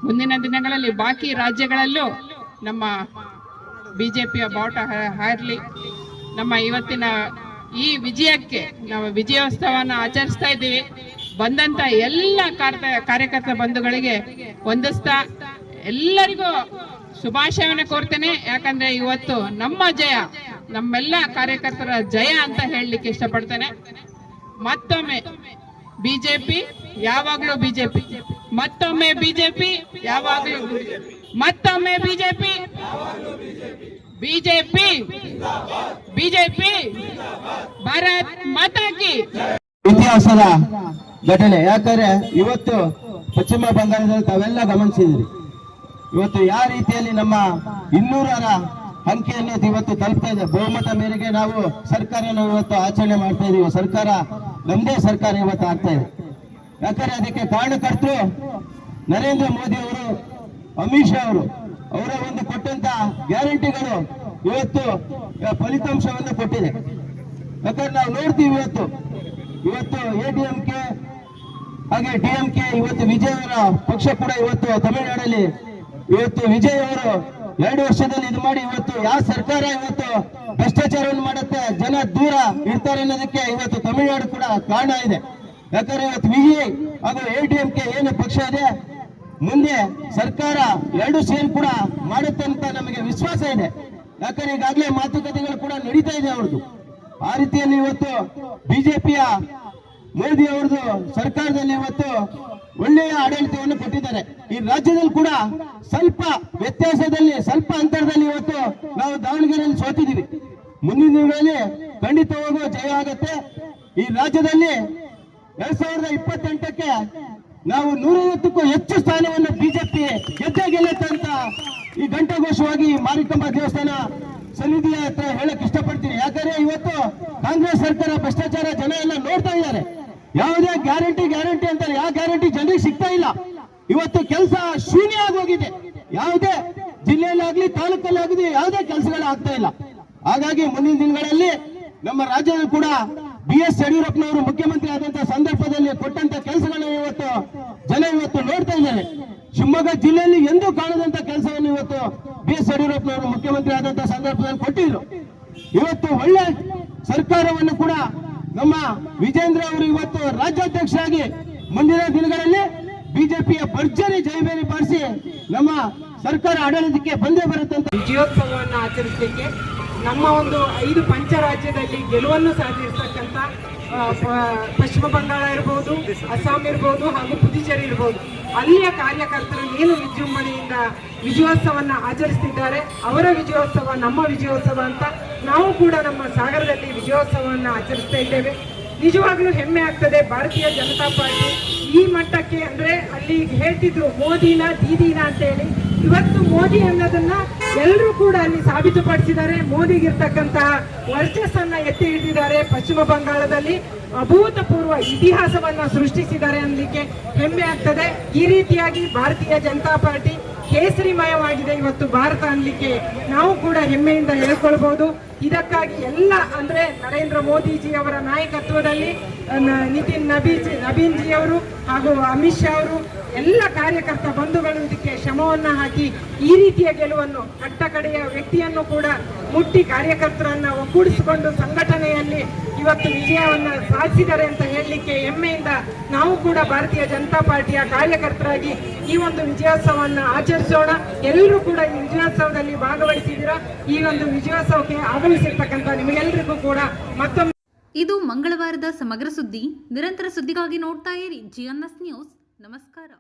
ಮುಂದಿನ ದಿನಗಳಲ್ಲಿ ಬಾಕಿ ರಾಜ್ಯಗಳಲ್ಲೂ ನಮ್ಮ ಬಿಜೆಪಿಯ ಬಾವುಟ ಹಾರಲಿ. ನಮ್ಮ ಇವತ್ತಿನ ಈ ವಿಜಯಕ್ಕೆ ನಾವು ವಿಜಯೋತ್ಸವವನ್ನು ಆಚರಿಸ್ತಾ ಇದ್ದೀವಿ. ಬಂದಂತ ಎಲ್ಲ ಕಾರ್ಯಕರ್ತ ಬಂಧುಗಳಿಗೆ ವಂದಿಸ್ತಾ ಎಲ್ಲರಿಗೂ ಶುಭಾಶಯವನ್ನು ಕೋರ್ತೇನೆ. ಯಾಕಂದ್ರೆ ಇವತ್ತು ನಮ್ಮ ಜಯ, ನಮ್ಮೆಲ್ಲ ಕಾರ್ಯಕರ್ತರ ಜಯ ಅಂತ ಹೇಳಲಿಕ್ಕೆ ಇಷ್ಟಪಡ್ತೇನೆ. ಮತ್ತೊಮ್ಮೆ ಬಿಜೆಪಿ ಯಾವಾಗ್ಲೂ ಬಿಜೆಪಿ, ಮತ್ತೊಮ್ಮೆ ಬಿಜೆಪಿ ಯಾವಾಗ್ಲೂ, ಮತ್ತೊಮ್ಮೆ ಬಿಜೆಪಿ, ಬಿಜೆಪಿ ಬಿಜೆಪಿ, ಭಾರತ್ ಮಾತಾ ಕಿ. ಇತಿಹಾಸದ ಘಟನೆ. ಯಾಕಂದ್ರೆ ಇವತ್ತು ಪಶ್ಚಿಮ ಬಂಗಾಳದಲ್ಲಿ ತಾವೆಲ್ಲ ಗಮನಿಸಿದ್ರಿ, ಇವತ್ತು ಯಾವ ರೀತಿಯಲ್ಲಿ ನಮ್ಮ 200ರ ಅಂಕೆಯನ್ನು ಇವತ್ತು ತಲುಪ್ತಾ ಇದೆ. ಬಹುಮತ ಮೇರೆಗೆ ನಾವು ಸರ್ಕಾರನ ಇವತ್ತು ಆಚರಣೆ ಮಾಡ್ತಾ ಇದೀವಿ. ಸರ್ಕಾರ ನಮ್ದೇ ಸರ್ಕಾರ ಇವತ್ತು ಆಗ್ತಾ ಇದೆ. ಯಾಕಂದ್ರೆ ಅದಕ್ಕೆ ಕಾರಣಕರ್ತರು ನರೇಂದ್ರ ಮೋದಿ ಅವರು, ಅಮಿತ್ ಶಾ ಅವರು, ಅವರ ಒಂದು ಕೊಟ್ಟಂತ ಗ್ಯಾರಂಟಿಗಳು ಇವತ್ತು ಫಲಿತಾಂಶವನ್ನು ಕೊಟ್ಟಿದೆ. ಯಾಕಂದ್ರೆ ನಾವು ನೋಡ್ತೀವಿ ಇವತ್ತು ಎಡಿಎಂಕೆ ಹಾಗೆ ಡಿಎಂಕೆ, ಇವತ್ತು ವಿಜಯ್ ಅವರ ಪಕ್ಷ ಕೂಡ ಇವತ್ತು ತಮಿಳುನಾಡಲ್ಲಿ ಇವತ್ತು ವಿಜಯ್ ಅವರು 2 ವರ್ಷದಲ್ಲಿ ಇದು ಮಾಡಿ ಇವತ್ತು ಯಾವ ಸರ್ಕಾರ ಇವತ್ತು ಭ್ರಷ್ಟಾಚಾರವನ್ನು ಮಾಡುತ್ತೆ, ಜನ ದೂರ ಇರ್ತಾರೆ ಅನ್ನೋದಕ್ಕೆ ಇವತ್ತು ತಮಿಳುನಾಡು ಕೂಡ ಕಾರಣ ಇದೆ. ಯಾಕಂದ್ರೆ ಇವತ್ತು ವಿಜಯ್ ಹಾಗೂ ಎಡಿಎಂಕೆ ಏನು ಪಕ್ಷ ಇದೆ, ಮುಂದೆ ಸರ್ಕಾರ 2 ಸೇರಿ ಕೂಡ ಮಾಡುತ್ತೆ ಅಂತ ನಮಗೆ ವಿಶ್ವಾಸ ಇದೆ. ಯಾಕಂದ್ರೆ ಈಗಾಗಲೇ ಮಾತುಕತೆಗಳು ಕೂಡ ನಡೀತಾ ಇದೆ ಅವ್ರದ್ದು. ಆ ರೀತಿಯಲ್ಲಿ ಇವತ್ತು ಬಿಜೆಪಿಯ ಮೋದಿ ಅವರದು ಸರ್ಕಾರದಲ್ಲಿ ಇವತ್ತು ಒಳ್ಳೆಯ ಆಡಳಿತವನ್ನು ಕೊಟ್ಟಿದ್ದಾರೆ. ಈ ರಾಜ್ಯದಲ್ಲಿ ಕೂಡ ಸ್ವಲ್ಪ ವ್ಯತ್ಯಾಸದಲ್ಲಿ, ಸ್ವಲ್ಪ ಅಂತರದಲ್ಲಿ ಇವತ್ತು ನಾವು ದಾವಣಗೆರೆಯಲ್ಲಿ ಸೋತಿದ್ದೀವಿ. ಮುಂದಿನ ದಿನಗಳಲ್ಲಿ ಖಂಡಿತವಾಗೂ ಜಯ ಆಗತ್ತೆ. ಈ ರಾಜ್ಯದಲ್ಲಿ 2028ಕ್ಕೆ ನಾವು 150ಕ್ಕೂ ಹೆಚ್ಚು ಸ್ಥಾನವನ್ನು ಬಿಜೆಪಿ ಗೆದ್ದೇ ಗೆಲ್ಲುತ್ತೆ ಅಂತ ಈ ಘಂಟಾಘೋಷವಾಗಿ ಮಾರಿಕಂಬ ದೇವಸ್ಥಾನ ಸನ್ನಿಧಿಯ ಹತ್ರ ಹೇಳಕ್ ಇಷ್ಟಪಡ್ತೀನಿ. ಯಾಕಂದ್ರೆ ಇವತ್ತು ಕಾಂಗ್ರೆಸ್ ಸರ್ಕಾರ ಭ್ರಷ್ಟಾಚಾರ ಜನ ಎಲ್ಲ ನೋಡ್ತಾ ಇದ್ದಾರೆ. ಯಾವುದೇ ಗ್ಯಾರಂಟಿ ಅಂತ ಯಾವ ಗ್ಯಾರಂಟಿ ಜನರಿಗೆ ಸಿಗ್ತಾ ಇಲ್ಲ. ಇವತ್ತು ಕೆಲಸ ಶೂನ್ಯ ಆಗೋಗಿದೆ. ಯಾವುದೇ ಜಿಲ್ಲೆಯಲ್ಲಾಗ್ಲಿ ತಾಲೂಕಲ್ಲಾಗಲಿ ಯಾವುದೇ ಕೆಲಸಗಳು ಆಗ್ತಾ ಇಲ್ಲ. ಹಾಗಾಗಿ ಮುಂದಿನ ದಿನಗಳಲ್ಲಿ ನಮ್ಮ ರಾಜ್ಯದಲ್ಲಿ ಕೂಡ BS ಯಡಿಯೂರಪ್ಪನವರು ಮುಖ್ಯಮಂತ್ರಿ ಆದಂತಹ ಸಂದರ್ಭದಲ್ಲಿ ಕೊಟ್ಟಂತ ಕೆಲಸಗಳನ್ನು ಇವತ್ತು ಜನ ನೋಡ್ತಾ ಇದ್ದಾರೆ. ಶಿವಮೊಗ್ಗ ಜಿಲ್ಲೆಯಲ್ಲಿ ಎಂದೂ ಕಾಣದಂತ ಕೆಲಸವನ್ನು ಇವತ್ತು BS ಯಡಿಯೂರಪ್ಪನವರು ಮುಖ್ಯಮಂತ್ರಿ ಆದಂತಹ ಸಂದರ್ಭದಲ್ಲಿ ಕೊಟ್ಟಿದ್ರು. ಇವತ್ತು ಒಳ್ಳೆ ಸರ್ಕಾರವನ್ನು ಕೂಡ ನಮ್ಮ ವಿಜೇಂದ್ರ ಅವರು ಇವತ್ತು ರಾಜ್ಯಾಧ್ಯಕ್ಷರಾಗಿ ಮುಂದಿನ ದಿನಗಳಲ್ಲಿ ಬಿಜೆಪಿಯ ಭರ್ಜರಿ ಜಯಬೇರಿ ಬಾರಿಸಿ ನಮ್ಮ ಸರ್ಕಾರ ಆಡಳಿತಕ್ಕೆ ಬಂದೇ ಬರುತ್ತೆ ಅಂತ ವಿಜಯೋತ್ಸವವನ್ನು ಆಚರಿಸಲಿಕ್ಕೆ ನಮ್ಮ ಒಂದು 5 ಪಂಚರಾಜ್ಯದಲ್ಲಿ ಗೆಲುವನ್ನು ಸಾಧಿಸತಕ್ಕಂಥ ಪಶ್ಚಿಮ ಬಂಗಾಳ ಇರ್ಬೋದು, ಅಸ್ಸಾಂ ಇರ್ಬೋದು ಹಾಗೂ ಪುದುಚೇರಿ ಇರ್ಬೋದು, ಅಲ್ಲಿಯ ಕಾರ್ಯಕರ್ತರು ಏನು ವಿಜೃಂಭಣೆಯಿಂದ ವಿಜಯೋತ್ಸವವನ್ನು ಆಚರಿಸ್ತಿದ್ದಾರೆ, ಅವರ ವಿಜಯೋತ್ಸವ ನಮ್ಮ ವಿಜಯೋತ್ಸವ ಅಂತ ನಾವು ಕೂಡ ನಮ್ಮ ಸಾಗರದಲ್ಲಿ ವಿಜಯೋತ್ಸವವನ್ನು ಆಚರಿಸ್ತಾ ಇದ್ದೇವೆ. ನಿಜವಾಗ್ಲೂ ಹೆಮ್ಮೆ ಆಗ್ತದೆ. ಭಾರತೀಯ ಜನತಾ ಪಾರ್ಟಿ ಈ ಮಟ್ಟಕ್ಕೆ, ಅಂದ್ರೆ ಅಲ್ಲಿ ಹೇಳ್ತಿದ್ರು ಮೋದಿನ ದೀದಿನ ಅಂತ ಹೇಳಿ, ಇವತ್ತು ಮೋದಿ ಅನ್ನೋದನ್ನ ಎಲ್ಲರೂ ಕೂಡ ಅಲ್ಲಿ ಸಾಬೀತುಪಡಿಸಿದ್ದಾರೆ. ಮೋದಿಗಿರ್ತಕ್ಕಂತಹ ವರ್ಚಸ್ಸನ್ನ ಎತ್ತಿ ಹಿಡಿದಿದ್ದಾರೆ. ಪಶ್ಚಿಮ ಬಂಗಾಳದಲ್ಲಿ ಅಭೂತಪೂರ್ವ ಇತಿಹಾಸವನ್ನ ಸೃಷ್ಟಿಸಿದ್ದಾರೆ ಅನ್ನಲಿಕ್ಕೆ ಹೆಮ್ಮೆ ಆಗ್ತದೆ. ಈ ರೀತಿಯಾಗಿ ಭಾರತೀಯ ಜನತಾ ಪಾರ್ಟಿ ಕೇಸರಿಮಯವಾಗಿದೆ ಇವತ್ತು ಭಾರತ ಅನ್ನಲಿಕ್ಕೆ ನಾವು ಕೂಡ ಹೆಮ್ಮೆಯಿಂದ ಹೇಳ್ಕೊಳ್ಬಹುದು. ಇದಕ್ಕಾಗಿ ಎಲ್ಲ ಅಂದ್ರೆ ನರೇಂದ್ರ ಮೋದಿಜಿ ಅವರ ನಾಯಕತ್ವದಲ್ಲಿ ನವೀನ್ ಜಿ ಅವರು ಹಾಗೂ ಅಮಿತ್ ಶಾ ಅವರು ಎಲ್ಲ ಕಾರ್ಯಕರ್ತ ಬಂಧುಗಳು ಇದಕ್ಕೆ ಶ್ರಮವನ್ನ ಹಾಕಿ ಈ ರೀತಿಯ ಗೆಲುವನ್ನು ಕಟ್ಟಕಡೆಯ ವ್ಯಕ್ತಿಯನ್ನು ಕೂಡ ಮುಟ್ಟಿ ಕಾರ್ಯಕರ್ತರನ್ನ ಒಗ್ಗೂಡಿಸಿಕೊಂಡು ಸಂಘಟನೆಯಲ್ಲಿ ಇವತ್ತು ವಿಜಯವನ್ನ ಸಾಧಿಸಿದ್ದಾರೆ ಅಂತ ಹೇಳಲಿಕ್ಕೆ ಹೆಮ್ಮೆಯಿಂದ ನಾವು ಕೂಡ ಭಾರತೀಯ ಜನತಾ ಪಾರ್ಟಿಯ ಕಾರ್ಯಕರ್ತರಾಗಿ ಈ ಒಂದು ವಿಜಯೋತ್ಸವವನ್ನು ಆಚರಿಸೋಣ. ಎಲ್ಲರೂ ಕೂಡ ಈ ವಿಜಯೋತ್ಸವದಲ್ಲಿ ಭಾಗವಹಿಸಿದ್ದೀರಾ. ಈ ಒಂದು ವಿಜಯೋತ್ಸವಕ್ಕೆ ಆಗಮಿಸಿರ್ತಕ್ಕಂಥ ನಿಮಗೆಲ್ಲರಿಗೂ ಕೂಡ ಮತ್ತೊಮ್ಮೆ. ಇದು ಮಂಗಳವಾರದ ಸಮಗ್ರ ಸುದ್ದಿ. ನಿರಂತರ ಸುದ್ದಿಗಾಗಿ ನೋಡ್ತಾ ಇರಿ GNS ನ್ಯೂಸ್. ನಮಸ್ಕಾರ.